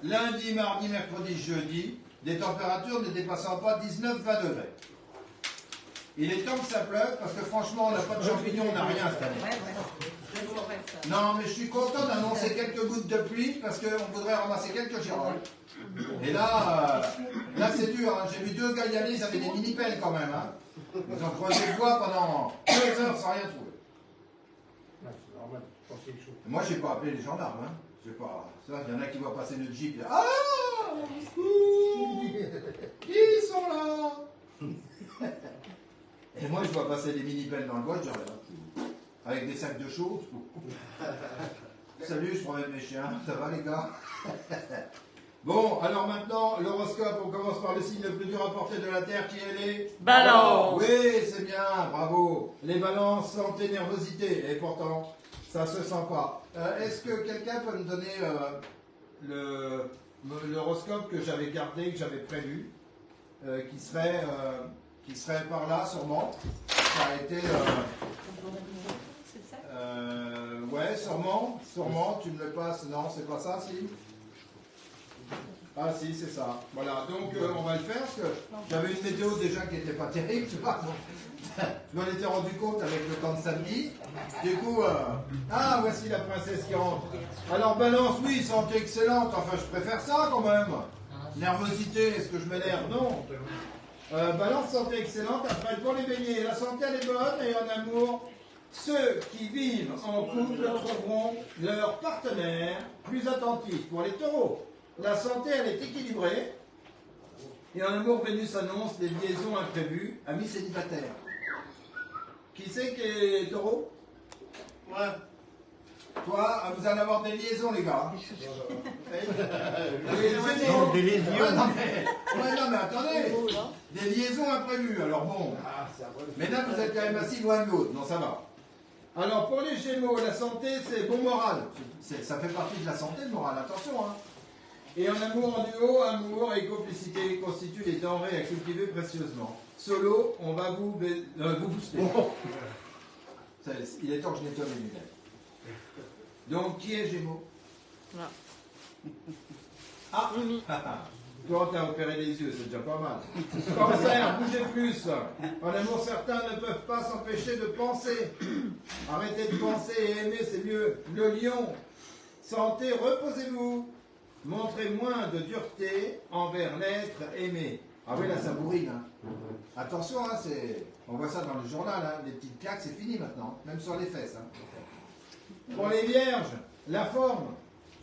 Lundi, mardi, mercredi, jeudi, des températures ne dépassant pas 19-20 degrés. Il est temps que ça pleuve parce que franchement, on n'a pas de champignons, on n'a rien cette année. Je vous aurais ça. Non, mais je suis content d'annoncer quelques gouttes de pluie parce qu'on voudrait ramasser quelques girolles. Et là c'est dur. Hein. J'ai vu 2 gars y aller, ils avaient des mini-pelles quand même. Hein. Ils ont creusé le bois pendant 2 heures sans rien trouver. C'est normal, je pense qu'il est chaud. Moi, j'ai pas appelé les gendarmes. Hein. je sais pas, ça, il y en a qui voient passer le Jeep, là. Ah, au secours, ils sont là. Et moi, je vois passer des mini-pelles dans le bois, je regarde, avec des sacs de chaux. Salut, je promène mes chiens, ça va les gars? Bon, alors maintenant, l'horoscope, on commence par le signe le plus dur à porter de la Terre, qui est les... Balance. Oui, c'est bien, bravo. Les balances, santé, nervosité, et pourtant, ça se sent pas. Est-ce que quelqu'un peut me donner l'horoscope que j'avais gardé, que j'avais prévu, qui serait par là, sûrement? Ça a été... ouais, sûrement, tu me le passes. Non, c'est pas ça, si? Ah si, c'est ça. Voilà, donc on va le faire parce que j'avais une météo déjà qui n'était pas terrible, tu vois. Je m'en étais rendu compte avec le temps de samedi. Du coup, ah, voici la princesse qui rentre. Alors, balance, oui, santé excellente. Enfin, je préfère ça quand même. Nervosité, est-ce que je m'énerve? Non. Balance, santé excellente. Après, pour les béliers, la santé elle est bonne et en amour, ceux qui vivent en couple trouveront leur partenaire plus attentif. Pour les taureaux, la santé elle est équilibrée et en amour, Vénus annonce des liaisons imprévues. Amis célibataires. Qui c'est qui est taureau? Ouais. Toi, vous allez avoir des liaisons, les gars. Des liaisons. Ouais, non, mais attendez. Des liaisons imprévues. Alors bon. Mais là, vous êtes quand même assis loin de l'autre. Non, ça va. Alors, pour les Gémeaux, la santé, c'est bon moral. Ça fait partie de la santé, le moral. Attention, hein. Et en amour, en duo, amour et complicité constituent les denrées à cultiver précieusement. Solo, on va vous booster. Il est temps que je nettoie mes lunettes. Donc, qui est Gémeaux? Ah, toi, t'as opéré les yeux, c'est déjà pas mal. Cancer, bougez plus. En amour, certains ne peuvent pas s'empêcher de penser. Arrêtez de penser et aimer, c'est mieux. Le lion, santé, reposez-vous. Montrez moins de dureté envers l'être aimé. Ah oui, là, ça bourrine. Hein. Attention, hein, on voit ça dans le journal. Hein. Les petites claques, c'est fini maintenant. Même sur les fesses. Hein. Pour les vierges, la forme.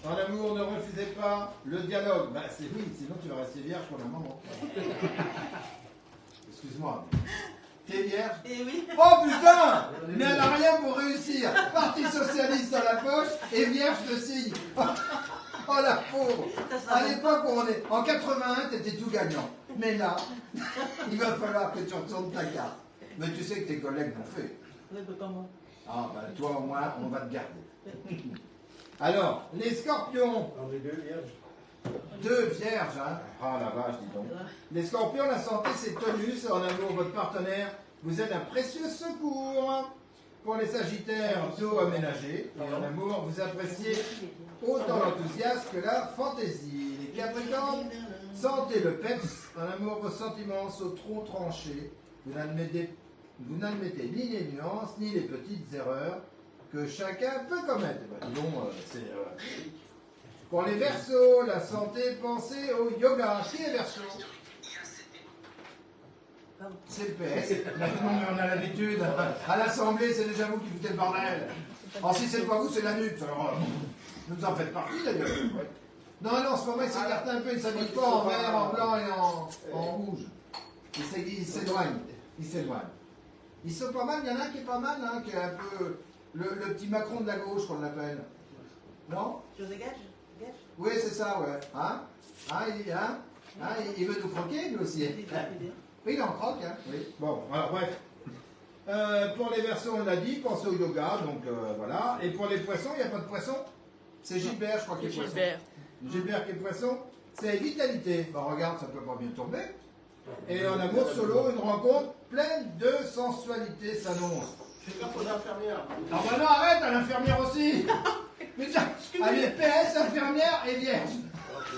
En amour, ne refusez pas le dialogue. Bah, c'est oui, sinon tu vas rester vierge pour un moment. Excuse-moi. T'es vierge? Eh oui. Oh putain! Mais elle n'a rien pour réussir. Parti socialiste dans la poche et vierge de signe. Oh la pauvre! À l'époque où on est. En 81, t'étais tout gagnant. Mais là, il va falloir que tu retournes ta carte. Mais tu sais que tes collègues l'ont fait. Oui, mais comment? Ah, bah toi au moins, on va te garder. Alors, les scorpions. On est deux vierges. Deux vierges, hein? Ah la vache, dis donc. Les scorpions, la santé c'est tonus. En amour, votre partenaire vous aide un précieux secours. Pour les sagittaires, dos aménagé. Et en amour, vous appréciez autant l'enthousiasme que la fantaisie. Les capricornes, sentez le peps. En amour, vos sentiments sauteront tranchés. Vous n'admettez ni les nuances, ni les petites erreurs que chacun peut commettre. Ben, disons, pour les Verseaux, la santé, pensez au yoga. Qui est Verseau? C'est le PS. Non, mais on a l'habitude. À l'Assemblée, c'est déjà vous qui foutez le bordel. Alors si c'est pas vous, c'est la nuque. Alors, vous en faites partie d'ailleurs. Non, en ce moment, il s'écarte un peu, il ne s'habille pas en vert, en blanc et en rouge. Il s'éloigne. Ils sont pas mal, il y en a un qui est pas mal, hein, qui est un peu le petit Macron de la gauche qu'on l'appelle. Non? José Gage? Oui, c'est ça, ouais. Il veut nous croquer, lui aussi. Oui, il en croque, hein. Oui. Bon, alors bref. Pour les Verseaux, on l'a dit, pensez au yoga, donc voilà. Et pour les poissons, il n'y a pas de poisson? C'est Gilbert, je crois, qui est poisson. Gilbert qui est poisson, c'est vitalité. Bon, regarde, ça peut pas bien tomber. Et en amour solo, une rencontre pleine de sensualité s'annonce. C'est pas pour l'infirmière. Ah bah non, arrête, à l'infirmière aussi. Putain, allez, PS, infirmière et vierge.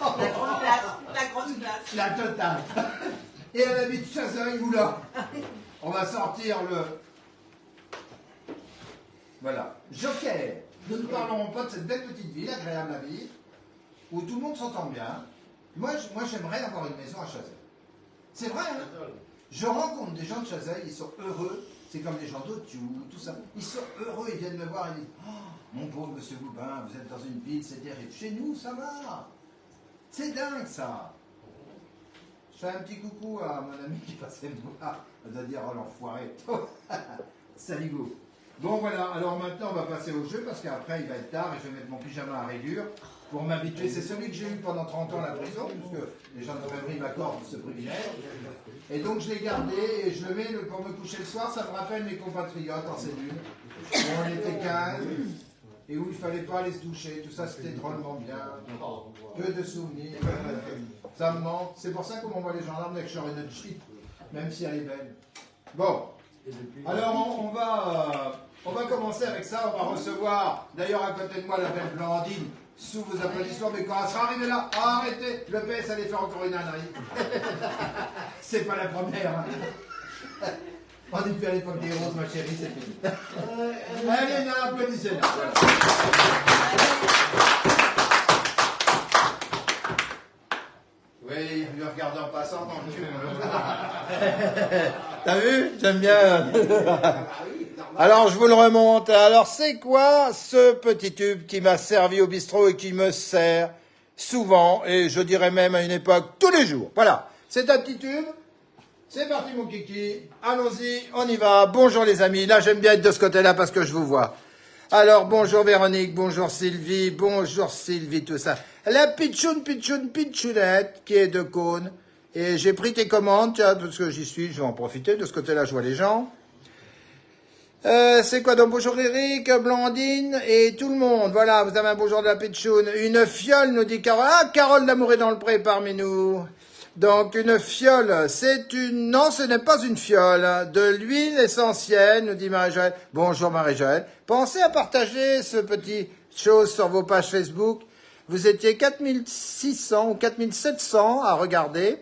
La grande classe. La totale. Et elle habite Chazeuil ou là. On va sortir le... Voilà. Joker. Nous ne parlerons pas de cette belle petite ville, agréable à vivre, où tout le monde s'entend bien. Moi j'aimerais avoir une maison à Chazeuil. C'est vrai, hein? Je rencontre des gens de Chazeuil, ils sont heureux, C'est comme les gens d'Authiou, tout ça. Ils sont heureux, ils viennent me voir et disent « Oh, mon pauvre monsieur Goubin, vous êtes dans une ville, c'est terrible. Chez nous, ça va. C'est dingue, ça. » Je fais un petit coucou à mon ami qui passait me voir. Elle doit dire « Oh, l'enfoiré. » Salut, go. Bon, voilà. Alors maintenant, on va passer au jeu parce qu'après, il va être tard et je vais mettre mon pyjama à rayures pour m'habituer. C'est celui que j'ai eu pendant 30 ans à la prison, puisque les gendarmeries m'accordent ce privilège. Et donc, je l'ai gardé et je le mets pour me coucher le soir. Ça me rappelle mes compatriotes en cellule, où on était 15 et où il ne fallait pas aller se doucher. Tout ça, c'était drôlement bien. Que de souvenirs. Ça me manque. C'est pour ça qu'on m'envoie les gendarmes dès que je sors une Jeep, même si elle est belle. Bon. Alors, on va commencer avec ça. On va recevoir, d'ailleurs, à côté de moi, la belle Blandine, sous vos applaudissements. Mais quand elle sera arrivée là, arrêtez. Le PS allait faire encore une ânerie. C'est pas la première. Hein. On n'est plus à l'époque des roses, ma chérie, c'est fini. Allez, non, applaudissez-la. Oui, lui regarder en passant dans le cul. T'as vu? J'aime bien. Alors, je vous le remonte. Alors, c'est quoi ce petit tube qui m'a servi au bistrot et qui me sert souvent, et je dirais même à une époque, tous les jours? Voilà, c'est un petit tube. C'est parti, mon kiki. Allons-y, on y va. Bonjour, les amis. Là, j'aime bien être de ce côté-là parce que je vous vois. Alors, bonjour Véronique, bonjour Sylvie, tout ça. La pitchounette, qui est de Cône. Et j'ai pris tes commandes, tiens, parce que j'y suis, je vais en profiter. De ce côté-là, je vois les gens. C'est quoi donc? Bonjour Eric, Blandine et tout le monde. Voilà, vous avez un bonjour de la pitchoune. Une fiole, nous dit Carole. Ah, Carole d'amour est dans le pré parmi nous. Donc, une fiole, c'est une... Non, ce n'est pas une fiole. De l'huile essentielle, nous dit Marie-Joëlle. Bonjour Marie-Joëlle. Pensez à partager ce petit chose sur vos pages Facebook. Vous étiez 4600 ou 4700 à regarder.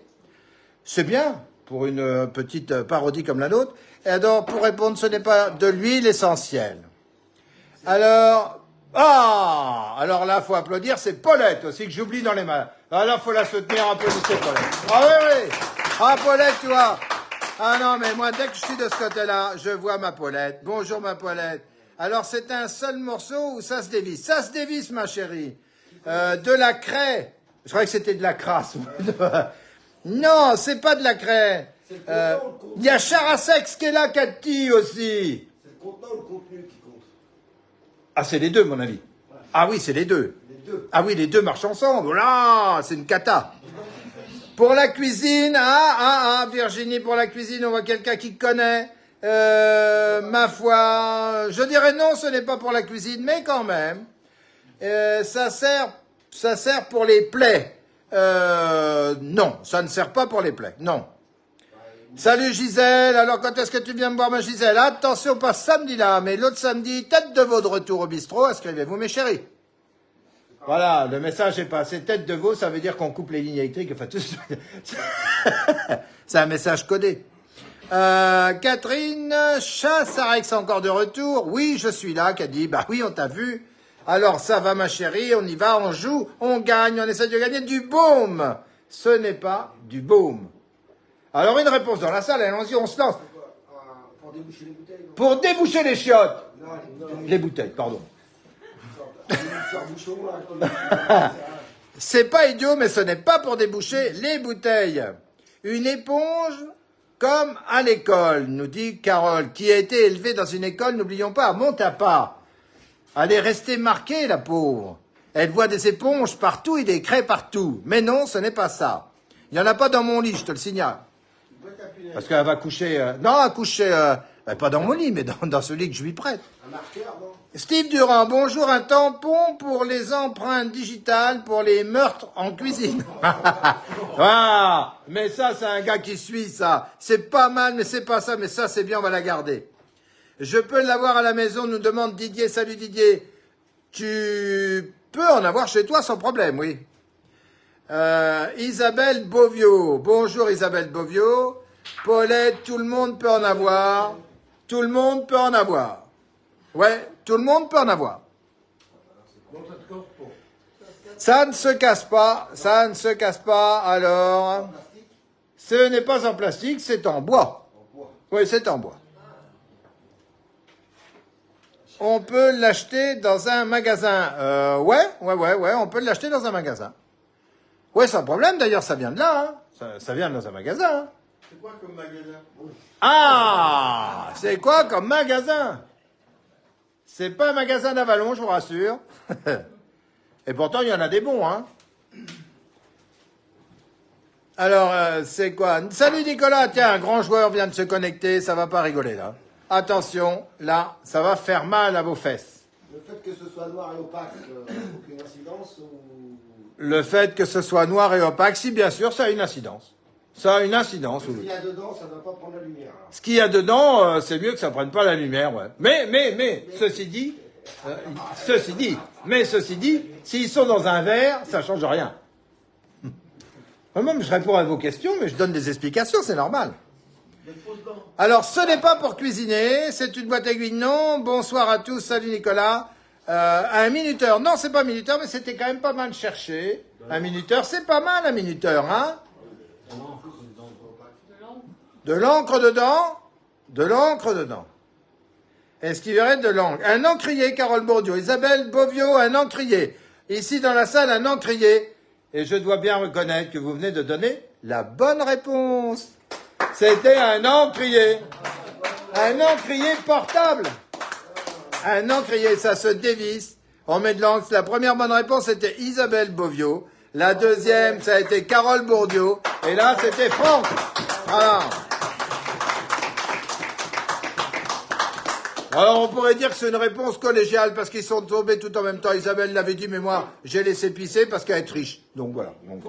C'est bien pour une petite parodie comme la nôtre. Et alors, pour répondre, ce n'est pas de l'huile essentielle. Alors... Ah! Alors là, faut applaudir, c'est Paulette aussi, que j'oublie dans les mains. Alors, faut la soutenir, applaudissez Paulette. Ah oui, oui! Ah, Paulette, tu vois! Ah non, mais moi, dès que je suis de ce côté-là, je vois ma Paulette. Bonjour, ma Paulette. Alors, c'est un seul morceau ou ça se dévisse? Ça se dévisse, ma chérie. De la craie. Je croyais que c'était de la crasse. Non, c'est pas de la craie. Il y a Charasex qui est là, Cathy aussi. C'est le contenant ou le contenu qui compte? Ah, c'est les deux, mon avis. Ah oui, c'est les deux. Ah oui, les deux marchent ensemble. Voilà, c'est une cata. Pour la cuisine, Virginie, pour la cuisine, on voit quelqu'un qui connaît. Ma foi, je dirais non, ce n'est pas pour la cuisine, mais quand même. Ça sert pour les plaies. Non, ça ne sert pas pour les plaies, non. Salut Gisèle, alors quand est-ce que tu viens me voir, ma Gisèle? Attention, pas samedi là, mais l'autre samedi, tête de veau de retour au bistrot, inscrivez-vous mes chéris. Voilà, le message est passé, tête de veau, ça veut dire qu'on coupe les lignes électriques, enfin tout c'est un message codé. Catherine, Chassarex encore de retour, oui, je suis là, qui a dit, bah oui, on t'a vu. Alors ça va ma chérie, on y va, on joue, on gagne, on essaie de gagner du baume. Ce n'est pas du baume. Alors, une réponse dans la salle, allons-y, on se lance. Pour déboucher les bouteilles, non? Pour déboucher les chiottes. Non, Les bouteilles, pardon. bouchon, là. C'est pas idiot, mais ce n'est pas pour déboucher les bouteilles. Une éponge comme à l'école, nous dit Carole, qui a été élevée dans une école, n'oublions pas, à Montapa. Elle est restée marquée, la pauvre. Elle voit des éponges partout et des craies partout. Mais non, ce n'est pas ça. Il n'y en a pas dans mon lit, je te le signale. Parce qu'elle va coucher... non, elle couche... pas dans mon lit, mais dans celui que je lui prête. Un marqueur, non? Steve Durand, bonjour, un tampon pour les empreintes digitales pour les meurtres en cuisine. Ah, mais ça, c'est un gars qui suit ça. C'est pas mal, mais c'est pas ça, mais ça, c'est bien, on va la garder. Je peux l'avoir à la maison, nous demande Didier. Salut Didier. Tu peux en avoir chez toi sans problème, oui. Isabelle Bovio. Bonjour Isabelle Bovio. Paulette, tout le monde peut en avoir. Tout le monde peut en avoir. Ouais, tout le monde peut en avoir. Ça ne se casse pas. Ça ne se casse pas. Alors, ce n'est pas en plastique, c'est en bois. Oui, c'est en bois. on peut l'acheter dans un magasin. Ouais, on peut l'acheter dans un magasin. Ouais, sans problème, d'ailleurs, ça vient de là. Hein. Ça vient dans un magasin. Hein. C'est quoi comme magasin? Ah, c'est quoi comme magasin? C'est pas un magasin d'Avalon, je vous rassure. Et pourtant, il y en a des bons, hein. Alors, c'est quoi? Salut Nicolas, tiens, un grand joueur vient de se connecter, ça va pas rigoler, là. Attention, là, ça va faire mal à vos fesses. Le fait que ce soit noir et opaque, aucune incidence ou... Le fait que ce soit noir et opaque, si bien sûr, ça a une incidence. Ça a une incidence, Ce oui. qu'il y a dedans, ça ne va pas prendre la lumière. Alors. Ce qu'il y a dedans, c'est mieux que ça prenne pas la lumière, ouais. Mais, ceci dit, s'ils sont dans un verre, ça change rien. Moi, je réponds à vos questions, mais je donne des explications, c'est normal. Alors, ce n'est pas pour cuisiner, c'est une boîte aiguille, non. Bonsoir à tous, salut Nicolas. Un minuteur, non, c'est pas un minuteur, mais c'était quand même pas mal cherché. Un minuteur, c'est pas mal, un minuteur, hein. De l'encre dedans? De l'encre dedans. Est-ce qu'il y aurait de l'encre? Un encrier, Carole Bourdieu. Isabelle Bovio, un encrier. Ici, dans la salle, un encrier. Et je dois bien reconnaître que vous venez de donner la bonne réponse. C'était un encrier. Un encrier portable. Un encrier, ça se dévisse. On met de l'encre. La première bonne réponse, c'était Isabelle Bovio. La deuxième, ça a été Carole Bourdieu. Et là, c'était Franck. Voilà. Alors, on pourrait dire que c'est une réponse collégiale parce qu'ils sont tombés tout en même temps. Isabelle l'avait dit, mais moi, j'ai laissé pisser parce qu'elle est riche. Donc, voilà. Donc,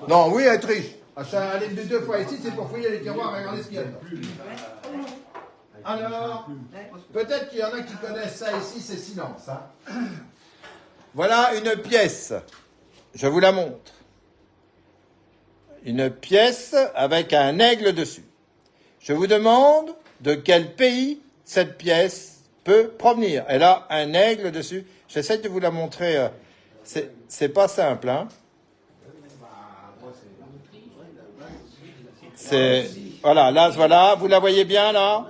non, oui, elle est riche. Elle est venue 2 fois ici, c'est pour fouiller les tiroirs et regarder ce qu'il y a dedans. Alors, peut-être qu'il y en a qui connaissent ça ici, c'est silence. Hein. Voilà une pièce. Je vous la montre. Une pièce avec un aigle dessus. Je vous demande de quel pays cette pièce peut provenir. Elle a un aigle dessus. J'essaie de vous la montrer. C'est pas simple, hein. Voilà, là, voilà. Vous la voyez bien, là?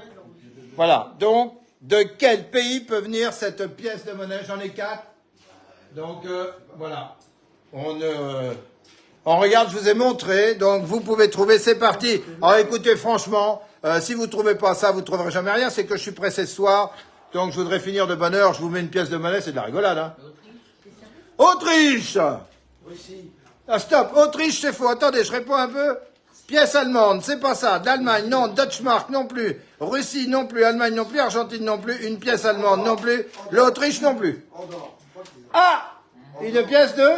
Voilà. Donc, de quel pays peut venir cette pièce de monnaie? J'en ai 4. Donc, voilà. On regarde, je vous ai montré. Donc, vous pouvez trouver. C'est parti. Alors, écoutez, franchement... si vous ne trouvez pas ça, vous ne trouverez jamais rien. C'est que je suis pressé ce soir. Donc, je voudrais finir de bonne heure. Je vous mets une pièce de monnaie. C'est de la rigolade, hein. Autriche! Russie. Ah, stop. Autriche, c'est faux. Attendez, je réponds un peu. Pièce allemande, c'est pas ça. D'Allemagne, non. Deutschmark, non plus. Russie, non plus. Allemagne, non plus. Argentine, non plus. Une pièce allemande, non plus. L'Autriche, non plus. Andorre. Ah! Une pièce de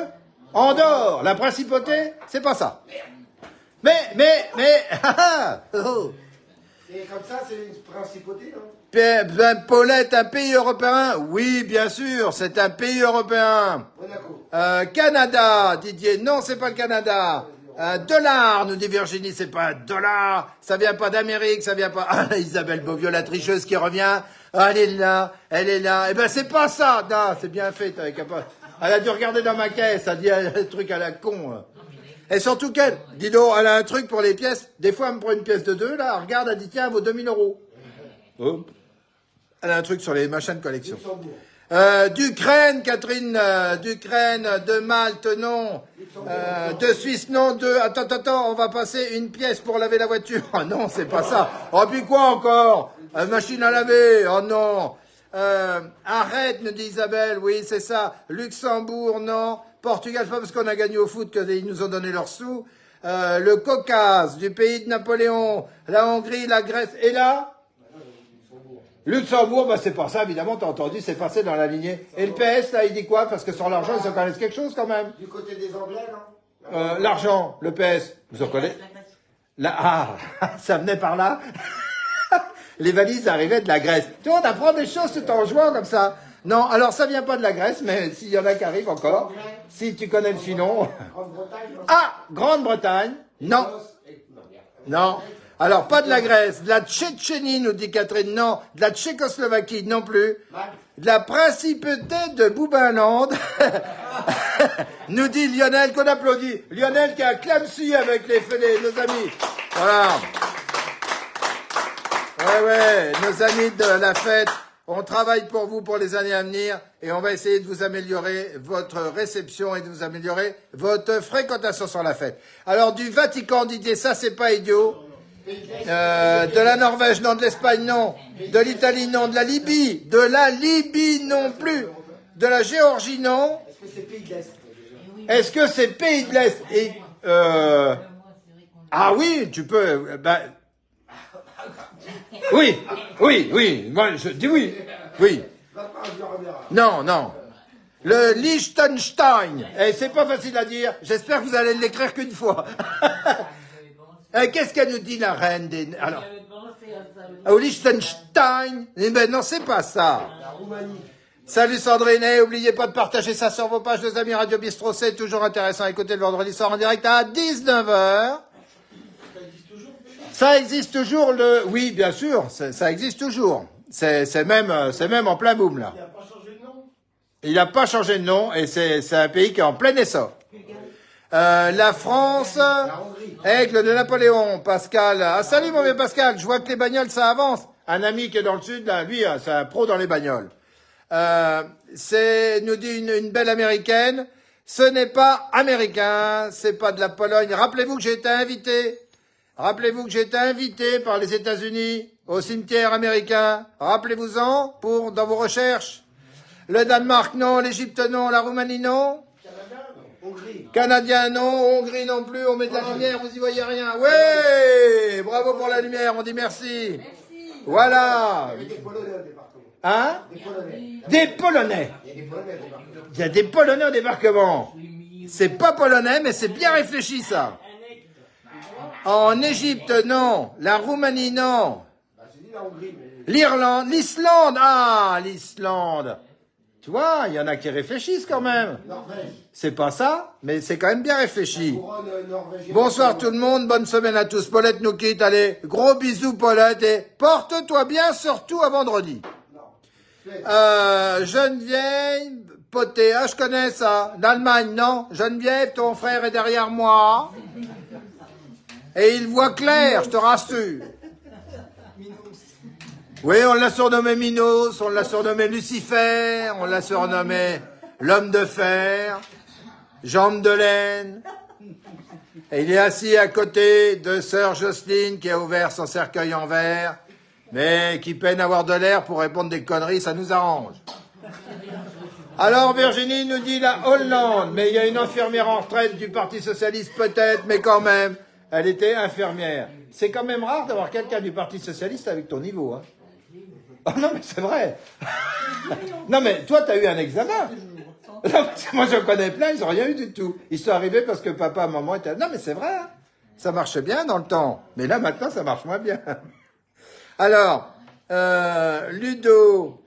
Andorre. La principauté, c'est pas ça. Mais, oh. Et comme ça, c'est une principauté, non? Paulette, un pays européen? Oui, bien sûr, c'est un pays européen. Monaco. Canada, Didier, non, c'est pas le Canada. Dollar, nous dit Virginie, c'est pas un dollar. Ça vient pas d'Amérique, ça vient pas... Ah, Isabelle Bovio, la tricheuse qui revient. Ah, elle est là. Eh ben, c'est pas ça. Non, c'est bien fait, t'avais capable. Elle a dû regarder dans ma caisse, elle a dit un truc à la con. Et surtout qu'elle, dis donc, elle a un truc pour les pièces. Des fois, elle me prend une pièce de 2, là, elle regarde, elle dit, tiens, elle vaut 2000 €. Hop. Elle a un truc sur les machins de collection. D'Ukraine, Catherine, d'Ukraine, de Malte, non. De Suisse, non. Attends, on va passer une pièce pour laver la voiture. Oh non, c'est pas ça. Oh, puis quoi encore? Machine à laver. Oh non. Arrête, nous dit Isabelle. Oui, c'est ça. Luxembourg, non. Portugal, c'est pas parce qu'on a gagné au foot qu'ils nous ont donné leurs sous. Le Caucase, du pays de Napoléon. La Hongrie, la Grèce. Et là? Luxembourg, bah c'est pas ça, évidemment, t'as entendu, c'est passé dans la lignée. Et le PS, là, il dit quoi? Parce que sur l'argent, ils en connaissent quelque chose, quand même. Du côté des Anglais, non? L'argent, le PS, vous en connaissez? Ah, ça venait par là. Les valises arrivaient de la Grèce. Tu vois, on apprend des choses tout en jouant comme ça. Non, alors ça vient pas de la Grèce, mais s'il y en a qui arrivent encore, si tu connais le filon. Grande-Bretagne, non? Ah, Grande-Bretagne, non. Non. Alors, pas de la Grèce, de la Tchétchénie, nous dit Catherine, non. De la Tchécoslovaquie, non plus. De la principauté de Boubenland, nous dit Lionel, qu'on applaudit. Lionel qui a clamsy avec nos amis. Voilà. Ouais, nos amis de la fête. On travaille pour vous pour les années à venir et on va essayer de vous améliorer votre réception et de vous améliorer votre fréquentation sur la fête. Alors du Vatican, Didier, ça c'est pas idiot. De la Norvège, non. De l'Espagne, non. De l'Italie, non. De la Libye non plus. De la Géorgie, non. Est-ce que c'est pays de l'Est Est-ce que c'est pays de l'Est et Ah oui, tu peux. Oui. Moi, je dis oui. Oui. Non. Le Liechtenstein. Et c'est pas facile à dire. J'espère que vous allez l'écrire qu'une fois. Qu'est-ce qu'elle nous dit, la reine des... Alors, au Liechtenstein. Eh ben non, c'est pas ça. La Roumanie. Salut Sandrine, n'oubliez pas de partager ça sur vos pages, les amis. Radio Bistro, c'est toujours intéressant à écouter le vendredi soir en direct à 19h. Ça existe toujours Oui, bien sûr, ça existe toujours. C'est même en plein boom, là. Il n'a pas changé de nom. Il n'a pas changé de nom et c'est un pays qui est en plein essor. La France, La Hongrie. Aigle de Napoléon, Pascal. Ah, salut mon vieux Pascal, je vois que les bagnoles ça avance. Un ami qui est dans le sud, là, lui, c'est un pro dans les bagnoles. Nous dit une belle américaine. Ce n'est pas américain, c'est pas de la Pologne. Rappelez-vous que j'ai été invité par les États-Unis au cimetière américain. Rappelez-vous-en dans vos recherches. Le Danemark non, l'Égypte non, la Roumanie non. Hongrie. Canadien non, Hongrie non plus, on met de la lumière, vous y voyez rien. Ouais, bravo pour la lumière, on dit merci. Voilà. Il y a des Polonais au département. Hein? Des Polonais. Des Polonais. Il y a des Polonais au département. Il y a des Polonais au débarquement. C'est pas polonais, mais c'est bien réfléchi ça. En Égypte non, la Roumanie non. C'est dit la Hongrie, mais... L'Irlande, l'Islande, ah, l'Islande. Tu vois, il y en a qui réfléchissent quand même. Norvège. C'est pas ça, mais c'est quand même bien réfléchi. Couronne norvégienne. Bonsoir tout le monde, bonne semaine à tous. Paulette nous quitte, allez, gros bisous Paulette et porte-toi bien, surtout à vendredi. Geneviève, Poté, je connais ça. D'Allemagne, non. Geneviève, ton frère est derrière moi. Et il voit clair, je te rassure. Oui, on l'a surnommé Minos, on l'a surnommé Lucifer, on l'a surnommé l'homme de fer, jambe de laine. Et il est assis à côté de sœur Jocelyne qui a ouvert son cercueil en verre, mais qui peine à avoir de l'air pour répondre des conneries, ça nous arrange. Alors Virginie nous dit la Hollande, mais il y a une infirmière en retraite du Parti Socialiste peut-être, mais quand même, elle était infirmière. C'est quand même rare d'avoir quelqu'un du Parti Socialiste avec ton niveau, hein. Oh non, mais c'est vrai. Non, mais toi, t'as eu un examen. Non, parce que moi, je connais plein, ils n'ont rien eu du tout. Ils sont arrivés parce que papa, maman étaient... Non, mais c'est vrai, hein. Ça marchait bien dans le temps. Mais là, maintenant, ça marche moins bien. Alors, Ludo.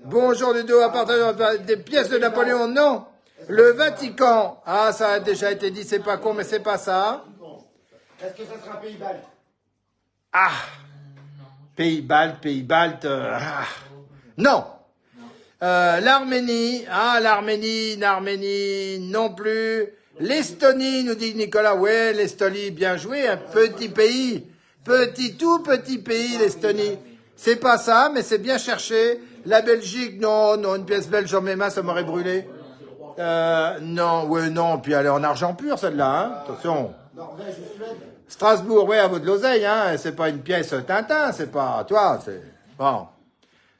Bonjour, Ludo. À partir des pièces de Napoléon, non. Le Vatican. Ah, ça a déjà été dit, c'est pas con, mais c'est pas ça. Est-ce que ça sera un pays balte? Ah. Pays Baltes, non. L'Arménie, l'Arménie non plus. L'Estonie, nous dit Nicolas, ouais, l'Estonie, bien joué, un petit pays, tout petit pays, l'Estonie. C'est pas ça, mais c'est bien cherché. La Belgique, non, une pièce belge en mes mains, ça m'aurait brûlé. Non, puis elle est en argent pur, celle-là, hein, attention. Norvège ou Suède? Strasbourg, ouais, à vaut de l'oseille, hein. C'est pas une pièce Tintin, c'est pas, toi, c'est, bon.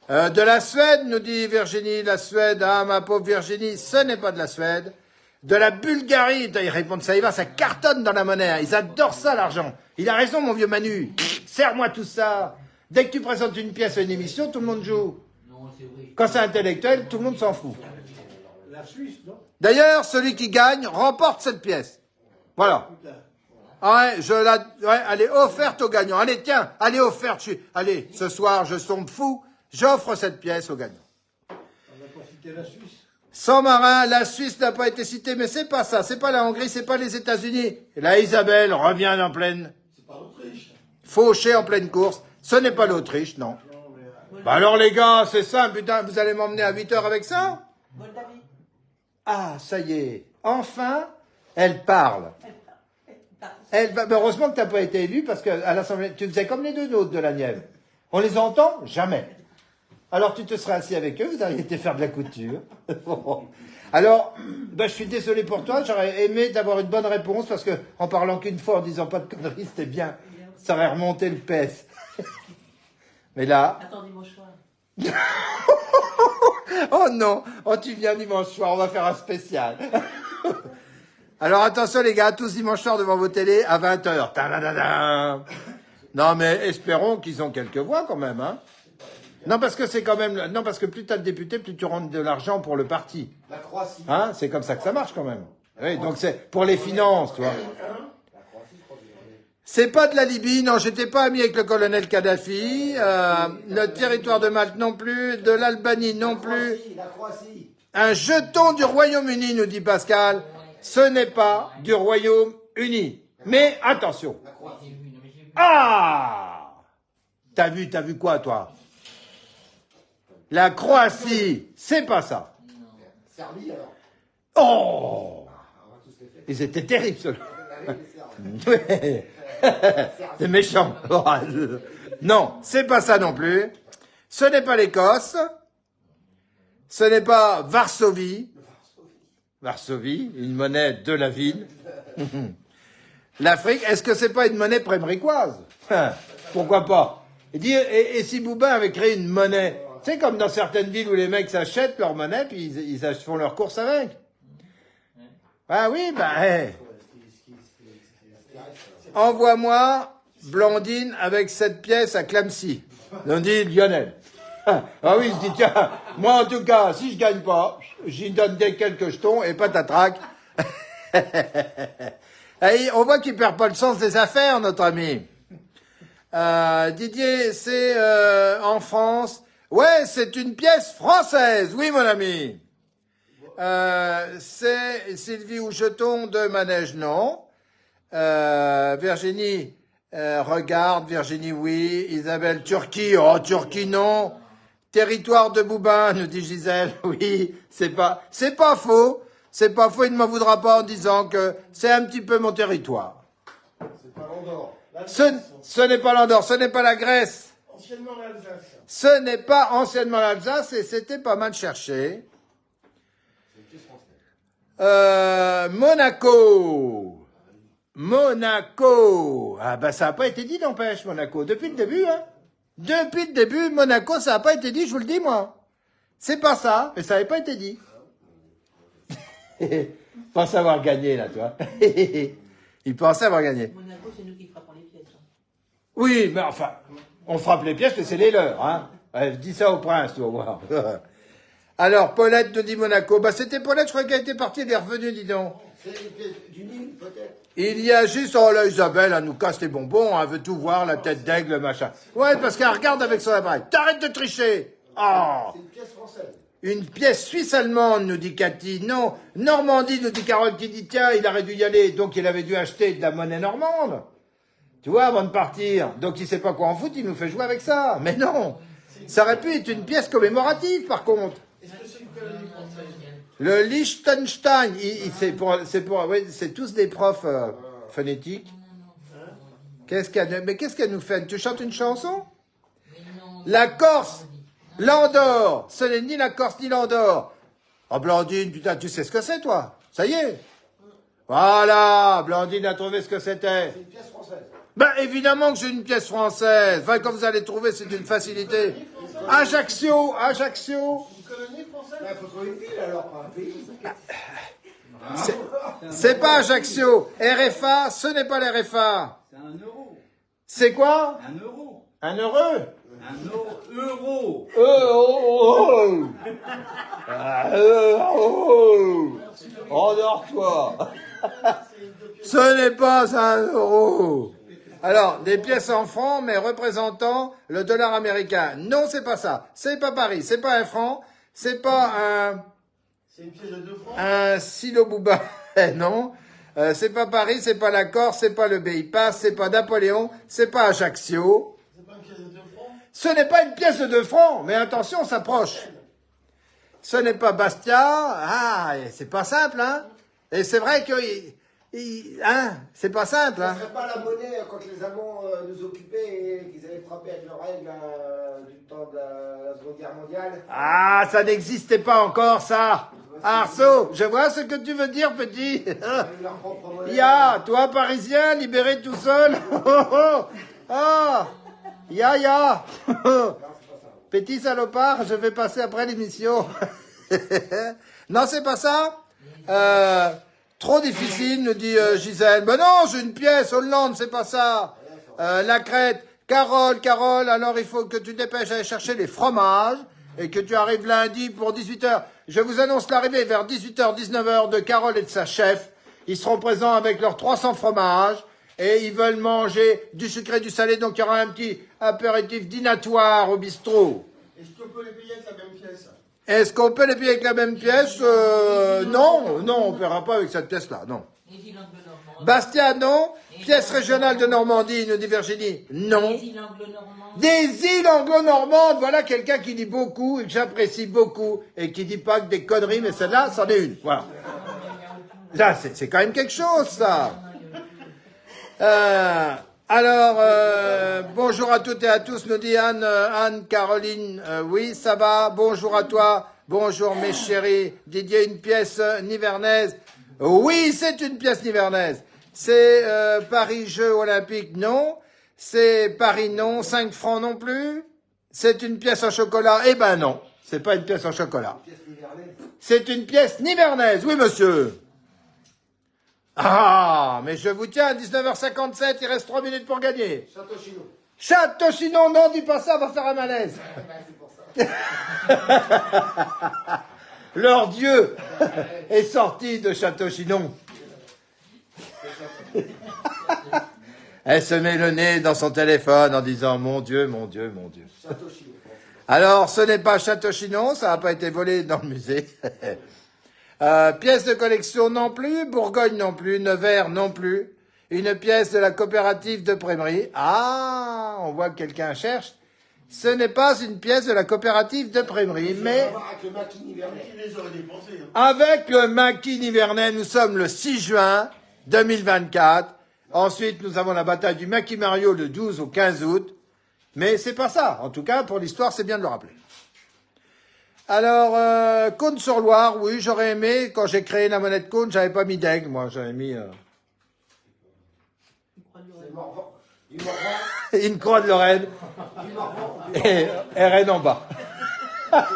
De la Suède, nous dit Virginie, la Suède, ah, ma pauvre Virginie, ce n'est pas de la Suède. De la Bulgarie, ils répondent, ça y va, ça cartonne dans la monnaie, hein. Ils adorent ça, l'argent. Il a raison, mon vieux Manu. Serre-moi tout ça. Dès que tu présentes une pièce à une émission, tout le monde joue. Quand c'est intellectuel, tout le monde s'en fout. La Suisse, non? D'ailleurs, celui qui gagne remporte cette pièce. Voilà. Ah ouais, elle est offerte aux gagnants. Allez, tiens, elle est offerte. Allez, ce soir, je tombe fou. J'offre cette pièce aux gagnants. On n'a pas cité la Suisse. Sans marin, la Suisse n'a pas été citée, mais c'est pas ça. C'est pas la Hongrie, c'est pas les États-Unis. Et là, Isabelle revient en pleine. C'est pas l'Autriche. Fauché en pleine course. Ce n'est pas l'Autriche, non. Bah alors, les gars, c'est simple. Putain, vous allez m'emmener à 8h avec ça? Moldavie. Ah, ça y est. Enfin, elle parle. Heureusement que tu n'as pas été élu parce qu'à l'Assemblée, tu faisais comme les deux nôtres de la Nièvre. On les entend jamais. Alors, tu te serais assis avec eux, vous auriez été faire de la couture. Bon. Alors, ben, je suis désolé pour toi, j'aurais aimé d'avoir une bonne réponse, parce que en parlant qu'une fois, en disant pas de conneries, c'était bien. Ça aurait remonté le PS. Mais là... Attends dimanche soir. Oh non, oh tu viens dimanche soir, on va faire un spécial. Alors attention les gars, tous dimanche soir devant vos télés à 20h. Non mais espérons qu'ils ont quelques voix quand même, hein. Non parce que c'est quand même, non parce que plus t'as de députés, plus tu rentres de l'argent pour le parti. La Croatie. Hein, c'est comme ça que ça marche quand même. Oui, donc c'est pour les finances, tu vois. C'est pas de la Libye, non, j'étais pas ami avec le colonel Kadhafi, le territoire de Malte non plus, de l'Albanie non plus. La Croatie. Un jeton du Royaume-Uni, nous dit Pascal, ce n'est pas du Royaume-Uni. Mais attention. La Croatie. Ah! T'as vu quoi, toi? La Croatie, c'est pas ça. Serbie alors. Oh! On va tous les faire. Ils étaient terribles, ceux-là. Les Serbes. Ouais. C'est méchant. Non, c'est pas ça non plus. Ce n'est pas l'Écosse. Ce n'est pas Varsovie. Varsovie, une monnaie de la ville. L'Afrique, est-ce que c'est pas une monnaie préméricoise? Pourquoi pas? Et si Boubin avait créé une monnaie, c'est comme dans certaines villes où les mecs s'achètent leur monnaie puis ils font leurs courses avec. Ah oui, bah, hey. Envoie-moi Blandine avec cette pièce à Clamcy. On dit Lionel. Ah oui, il se dit, tiens, moi en tout cas, si je gagne pas, j'y donne des quelques jetons et patatrac. Et on voit qu'il perd pas le sens des affaires, notre ami. Didier, c'est en France. Ouais, c'est une pièce française, oui mon ami. C'est Sylvie ou jeton de manège, non. Virginie, regarde, Virginie, oui. Isabelle, Turquie, oh, Turquie, non. Territoire de Boubin, nous dit Gisèle, oui, c'est pas faux. C'est pas faux, il ne m'en voudra pas en disant que c'est un petit peu mon territoire. C'est pas l'Andorre. Ce n'est pas l'Andorre, ce n'est pas la Grèce. Anciennement l'Alsace. Ce n'est pas anciennement l'Alsace et c'était pas mal cherché. C'est une pièce française. Monaco. Monaco. Ah bah ça n'a pas été dit, n'empêche, Monaco. Depuis le début, hein. Depuis le début, Monaco, ça n'a pas été dit, je vous le dis, moi. C'est pas ça, mais ça n'avait pas été dit. Pense avoir gagné, là, toi. Il pensait avoir gagné. Monaco, c'est nous qui frappons les pièces. Hein. Oui, mais enfin, on frappe les pièces, mais c'est les leurs, hein. Dis ça au prince, tu vas voir. Alors, Paulette nous dit Monaco. Bah, c'était Paulette, je crois qu'elle était partie, elle est revenue, dis donc. C'est une pièce du Nil, peut-être. Il y a juste, oh là, Isabelle, elle nous casse les bonbons, elle veut tout voir, la tête d'aigle, machin. Ouais, parce qu'elle regarde avec son appareil. T'arrêtes de tricher! Oh! C'est une pièce française. Une pièce suisse-allemande, nous dit Cathy. Non, Normandie, nous dit Carole, qui dit, tiens, il aurait dû y aller, donc il avait dû acheter de la monnaie normande. Tu vois, avant de partir. Donc il sait pas quoi en foutre, il nous fait jouer avec ça. Mais non! Ça aurait pu être une pièce commémorative, par contre. Est-ce que c'est une colonie française? Le Liechtenstein, oui, c'est tous des profs phonétiques. Mais qu'est-ce qu'elle nous fait? Tu chantes une chanson? La Corse, l'Andorre, ce n'est ni la Corse ni l'Andorre. Oh Blandine, putain, tu sais ce que c'est, toi? Ça y est. Voilà, Blandine a trouvé ce que c'était. C'est une pièce française. Ben évidemment que j'ai une pièce française. Enfin, quand vous allez trouver, c'est une facilité. Ajaccio. Une colonie française? Il faut trouver une ville alors, pas un pays. C'est pas Ajaccio. RFA, ce n'est pas l'RFA. C'est un euro. C'est quoi? Un euro. Un heureux? Euro. Endors-toi. Ce n'est pas un euro. Alors, des pièces en francs, mais représentant le dollar américain. Non, c'est pas ça. C'est pas Paris. C'est pas un franc. C'est pas un... C'est une pièce de 2 francs. Un silo Bouba. Non. C'est pas Paris, c'est pas la Corse, c'est pas le Pays-Passe, c'est pas Napoléon, c'est pas Ajaccio. C'est pas une pièce de 2 francs. Ce n'est pas une pièce de 2 francs, mais attention, on s'approche. Ce n'est pas Bastia. Ah, c'est pas simple, hein. Et c'est vrai que Hein? C'est pas simple, Ça hein? serait pas la monnaie quand les Allemands nous occupaient et qu'ils avaient frappé avec leurs règles du temps de la Seconde Guerre mondiale? Ah, ça n'existait pas encore, ça! Arceau, je vois ce que tu veux dire, petit. Ils avaient leur propre monnaie. Ya, toi, Parisien, libéré tout seul. Ah, ya. Non, c'est pas ça. Petit salopard, je vais passer après l'émission. Non, c'est pas ça. Trop difficile, nous dit Gisèle. Ben non, j'ai une pièce, Hollande, c'est pas ça. La crête. Carole, alors il faut que tu te dépêches d'aller chercher les fromages et que tu arrives lundi pour 18h. Je vous annonce l'arrivée vers 18h, 19h de Carole et de sa chef. Ils seront présents avec leurs 300 fromages et ils veulent manger du sucré et du salé. Donc il y aura un petit apéritif dînatoire au bistrot. Est-ce qu'on peut les payer avec la même pièce? Est-ce qu'on peut les payer avec la même pièce? Non, on ne paiera pas avec cette pièce-là, non. Les îles anglo-normandes. Bastia, non. Pièce régionale de Normandie, nous dit Virginie. Non. Les îles anglo-normandes. Des îles anglo-normandes, voilà quelqu'un qui dit beaucoup et que j'apprécie beaucoup et qui dit pas que des conneries, mais celle-là, c'en est une. Voilà. Là, c'est quand même quelque chose, ça. Bonjour à toutes et à tous, nous dit Anne-Caroline. Oui, ça va. Bonjour à toi. Bonjour, mes chéris. Didier, une pièce nivernaise. Oui, c'est une pièce nivernaise. C'est Paris Jeux Olympiques, non. C'est Paris, non. 5 francs non plus. C'est une pièce en chocolat. Eh ben non, c'est pas une pièce en chocolat. C'est une pièce nivernaise. Oui, monsieur. Ah, mais je vous tiens à 19h57, il reste 3 minutes pour gagner. Château-Chinon. Château-Chinon, non, dis pas ça, on va faire un malaise. C'est pour ça. Leur Dieu est sorti de Château-Chinon. Elle se met le nez dans son téléphone en disant « Mon Dieu, mon Dieu, mon Dieu ». Château-Chinon. Alors, ce n'est pas Château-Chinon, ça n'a pas été volé dans le musée. Pièce de collection non plus, Bourgogne non plus, Nevers non plus. Une pièce de la coopérative de Prémery. Ah, on voit que quelqu'un cherche. Ce n'est pas une pièce de la coopérative de Prémery, mais Avec le maquis nivernais. Qui les aurait dépensés, hein? avec le maquis nivernais, nous sommes le 6 juin 2024. Ensuite, nous avons la bataille du Maquis Mario le 12 au 15 août. Mais c'est pas ça. En tout cas, pour l'histoire, c'est bien de le rappeler. Alors, Cône-sur-Loire, oui, j'aurais aimé. Quand j'ai créé la monnaie de Cône, j'avais pas mis d'aigle, moi, j'avais mis C'est Morvan. Du Morvan. une croix de Lorraine Du Morvan. et RN en bas. Ça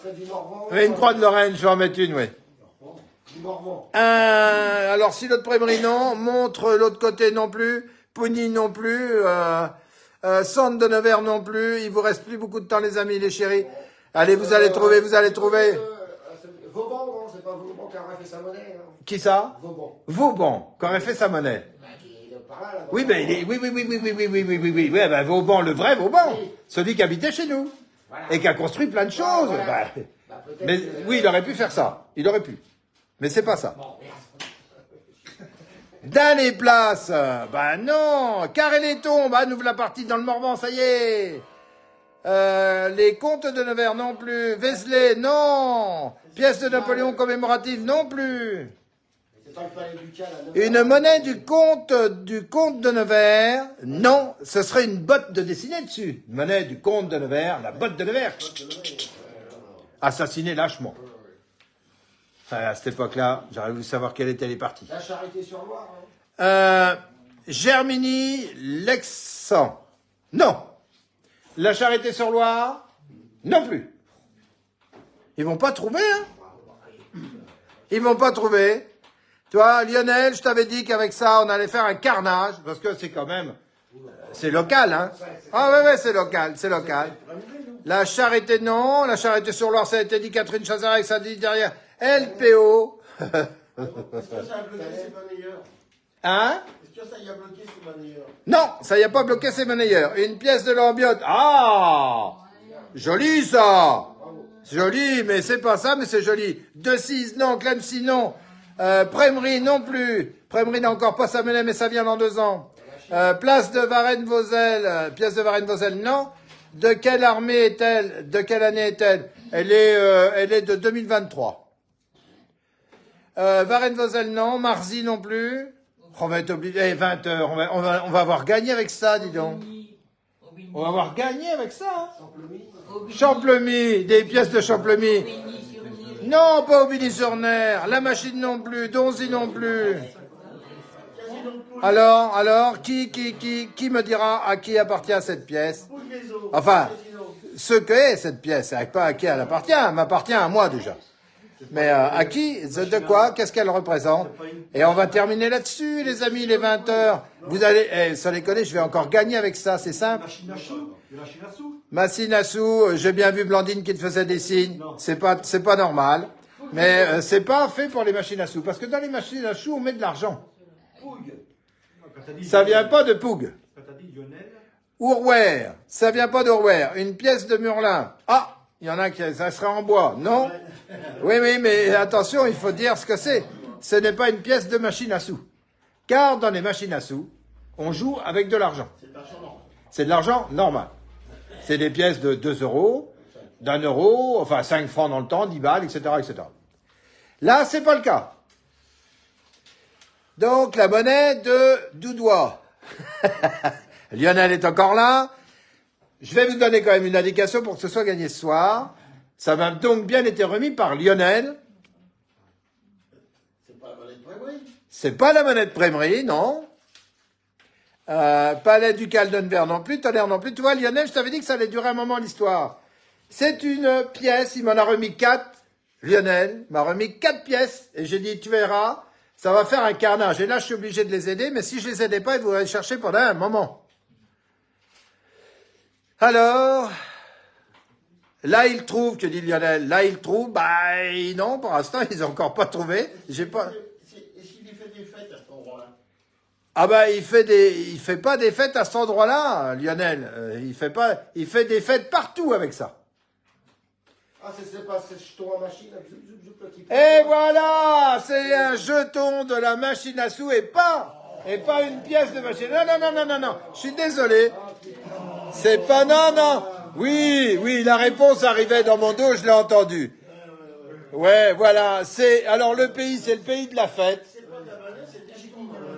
serait du Morvan. Mais une croix de Lorraine, je vais en mettre une, oui. Du Morvan. Alors, si l'autre Prémery, non. Montre, l'autre côté, non plus. Pouny, non plus. Centre de Nevers, non plus. Il vous reste plus beaucoup de temps, les amis, les chéris. Allez, vous allez trouver, vous allez trouver. Vauban, non, c'est pas Vauban qui aurait fait sa monnaie. Hein. Qui ça? Vauban. Vauban, qui aurait fait sa monnaie. Bah, qui est de par là, là. Oui, ben, oui. Oui, ben, Vauban, le vrai Vauban. Oui. Celui qui habitait chez nous. Voilà. Et qui a construit plein de choses. Voilà. Bah, Bah, peut-être mais que- oui, il aurait pu faire ça. Il aurait pu. Mais c'est pas ça. Bon, merde. Dans les places, bah non. Carré les tombes, bah, nous la partie dans le Morvan, ça y est. Les comtes de Nevers, non plus. Vézelay, non. Pièce de Napoléon commémorative, non plus. C'est pas le palais ducal à Nevers. Une monnaie du comte de Nevers, non. Ce serait une botte de dessinée dessus. Une monnaie du comte de Nevers, la botte de Nevers. Assassiné lâchement. Enfin, à cette époque-là, j'aurais voulu savoir quelle était les parties. La Charité-sur-Loire. Hein. Germigny, Lexan. Non. La Charité-sur-Loire, non plus. Ils vont pas trouver, hein. Ils vont pas trouver. Toi, Lionel, je t'avais dit qu'avec ça, on allait faire un carnage, parce que c'est quand même, c'est local, hein. Ah ouais, c'est local, c'est local. La Charité, non. La Charité-sur-Loire, ça a été dit Catherine Chazarek, ça dit derrière LPO. Est-ce que ça a bloqué ces monnayeurs? Hein? Est-ce que ça y a bloqué ces monnayeurs? Non, ça y a pas bloqué ses monnayeurs. Une pièce de l'ambiote. Ah! Joli, ça! Joli, mais c'est pas ça, mais c'est joli. 2-6, non. Clemcy, non. Prémery, non plus. Prémery n'a encore pas sa monnaie, mais ça vient dans 2 ans. Place de Varennes-Vauzelles. Pièce de Varennes-Vauzelles, non. De quelle armée est-elle? De quelle année est-elle? Elle est de 2023. Varennes-Vauzelles, non. Marzy, non plus. On va être obligé. 20 heures. On va avoir gagné avec ça, dis donc. On va avoir gagné avec ça. Hein. Champlemy, des pièces de Champlemy. Non, pas Aubigny-sur-Ner. La Machine non plus. Donzy non plus. Alors, qui me dira à qui appartient cette pièce? Enfin, ce qu'est cette pièce, c'est pas à qui elle appartient, elle m'appartient à moi déjà. Mais à qui? De quoi? Qu'est-ce qu'elle représente? Et on va terminer là-dessus, les amis, les 20 heures. Vous allez, sans déconner, je vais encore gagner avec ça, c'est simple. Machine à sous, j'ai bien vu Blandine qui te faisait des signes. C'est pas normal. Mais c'est pas fait pour les machines à sous. Parce que dans les machines à sous, on met de l'argent. Ça vient pas de Poug. Ourware, ça vient pas d'Ourware. Une pièce de Murlin. Ah, il y en a qui, ça sera en bois. Non? Oui, mais attention, il faut dire ce que c'est. Ce n'est pas une pièce de machine à sous. Car dans les machines à sous, on joue avec de l'argent. C'est de l'argent normal. C'est des pièces de 2 euros, d'1 euro, enfin 5 francs dans le temps, 10 balles, etc., etc. Là, c'est pas le cas. Donc, la monnaie de Doudois. Lionel est encore là. Je vais vous donner quand même une indication pour que ce soit gagné ce soir. Ça m'a donc bien été remis par Lionel. C'est pas la monnaie de Prémery. C'est pas la monnaie de Prémery, non. Palais ducal d'Anvers non plus, Tonnerre non plus. Tu vois, Lionel, je t'avais dit que ça allait durer un moment l'histoire. C'est une pièce, il m'en a remis 4. Lionel m'a remis 4 pièces. Et j'ai dit, tu verras, ça va faire un carnage. Et là, je suis obligé de les aider, mais si je les aidais pas, ils voudraient chercher pendant un moment. Alors, là, il trouve, que dit Lionel, là, il trouve, bah, non, pour l'instant, ils n'ont encore pas trouvé. J'ai pas. Est-ce qu'il y fait des fêtes à cet endroit-là? Ah bah, il fait pas des fêtes à cet endroit-là, Lionel. Il fait des fêtes partout avec ça. Ah, c'est pas ce jeton à machine. Et voilà, c'est un jeton de la machine à sous et pas une pièce de machine. Non, je suis désolé. C'est pas, non. Oui, la réponse arrivait dans mon dos, je l'ai entendu. Ouais, voilà, alors le pays, c'est le pays de la fête.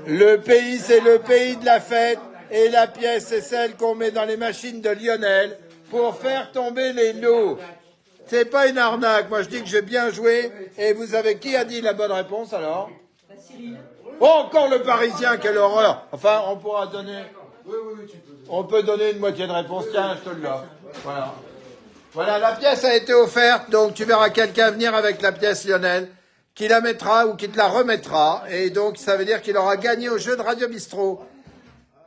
Le pays, c'est le pays de la fête. Et la pièce, c'est celle qu'on met dans les machines de Lionel pour faire tomber les lots. C'est pas une arnaque. Moi, je dis que j'ai bien joué. Et vous savez qui a dit la bonne réponse, alors? Oh, encore le Parisien, quelle horreur. Enfin, on pourra donner... On peut donner une moitié de réponse. Tiens, je te le donne. Voilà, la pièce a été offerte. Donc, tu verras quelqu'un venir avec la pièce, Lionel, qui la mettra ou qui te la remettra. Et donc, ça veut dire qu'il aura gagné au jeu de Radio Bistrot.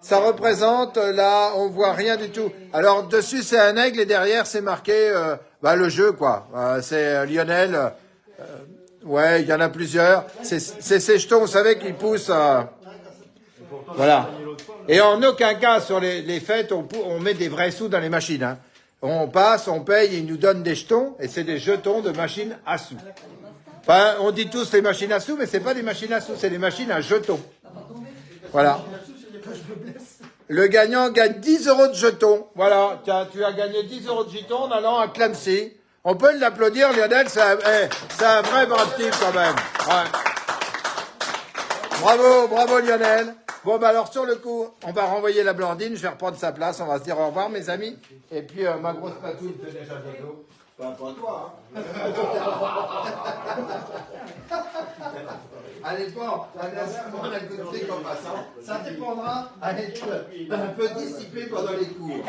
Ça représente, là, on voit rien du tout. Alors, dessus, c'est un aigle et derrière, c'est marqué le jeu, quoi. C'est Lionel. Ouais, il y en a plusieurs. C'est ces jetons, vous savez, qui poussent. Voilà. Et en aucun cas, sur les fêtes, on met des vrais sous dans les machines. Hein. On passe, on paye, ils nous donnent des jetons, et c'est des jetons de machines à sous. Enfin, on dit tous les machines à sous, mais c'est pas des machines à sous, c'est des machines à jetons. Voilà. Le gagnant gagne 10 euros de jetons. Voilà, tiens, tu as gagné 10 euros de jetons en allant à Clamcy. On peut l'applaudir, Lionel, c'est un vrai brave type quand même. Ouais. Bravo Lionel. Bon, bah alors sur le coup, on va renvoyer la Blandine, je vais reprendre sa place, on va se dire au revoir mes amis. Et puis ma grosse patouille fait déjà dodo. Pas toi, hein. Allez, bon, on a goûté en passant. Ça dépendra à être un peu dissipé pendant les cours.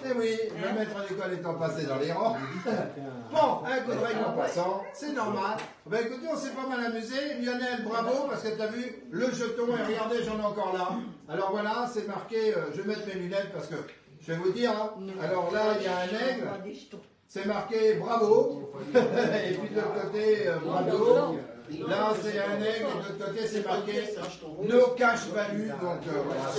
Eh oui, le maître d'école étant passé dans les rangs. Bon, un coup de règle en passant, c'est normal. Ben écoutez, on s'est pas mal amusé. Lionel, bravo, parce que tu as vu le jeton, et regardez, j'en ai encore là. Alors voilà, c'est marqué, je vais mettre mes lunettes parce que je vais vous dire, hein, alors là, il y a un aigle, c'est marqué bravo, et puis de l'autre côté, bravo. Là, c'est un aigle, et de l'autre côté, c'est marqué no cash value. Donc, voilà,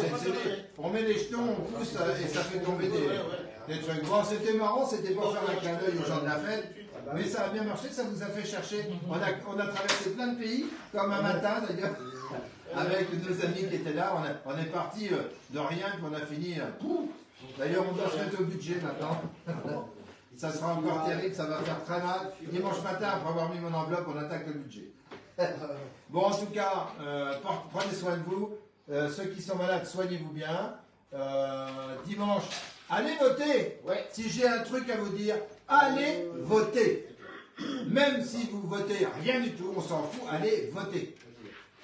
on met les jetons, on pousse, et ça fait tomber des trucs. Bon, c'était marrant, c'était pour faire un clin d'œil aux gens de la fête, mais ça a bien marché, ça vous a fait chercher. On a traversé plein de pays, comme un matin d'ailleurs, avec nos amis qui étaient là. On est parti de rien, puis on a fini. D'ailleurs, on doit se mettre au budget maintenant. ça sera encore terrible, ça va faire très mal. Dimanche matin, après avoir mis mon enveloppe, on attaque le budget. Bon, en tout cas, prenez soin de vous. Ceux qui sont malades, soignez-vous bien. Dimanche, allez voter. Ouais. Si j'ai un truc à vous dire, allez voter. Même si vous votez rien du tout, on s'en fout, allez voter.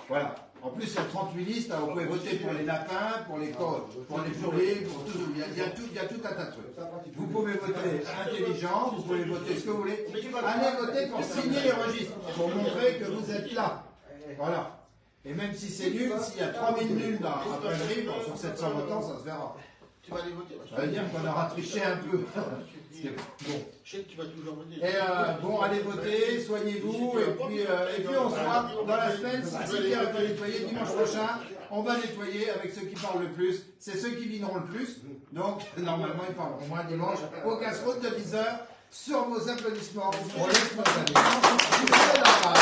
Voilà. En plus, il y a 38 listes, hein, vous pouvez voter pour les lapins, pour les poulets, pour tout. Il y a tout un tas de trucs. Vous pouvez voter intelligent, vous pouvez voter ce que vous voulez. Allez voter pour signer les registres, pour montrer que vous êtes là. Voilà. Et même si c'est nul, s'il y a 3000 nuls après le RIB, sur 700 votants, ça se verra. Tu vas aller voter. Ça veut dire qu'on aura triché un peu. Bon. Je sais que tu vas toujours voter. Et bon, allez voter, soignez-vous, et puis on se voit dans la semaine, si c'est bien à nettoyer, dimanche prochain, on va nettoyer avec ceux qui parlent le plus, c'est ceux qui viendront le plus, donc normalement ils parleront moins dimanche, au casse-route de 10h, sur vos applaudissements pour les spontanés. C'est normal.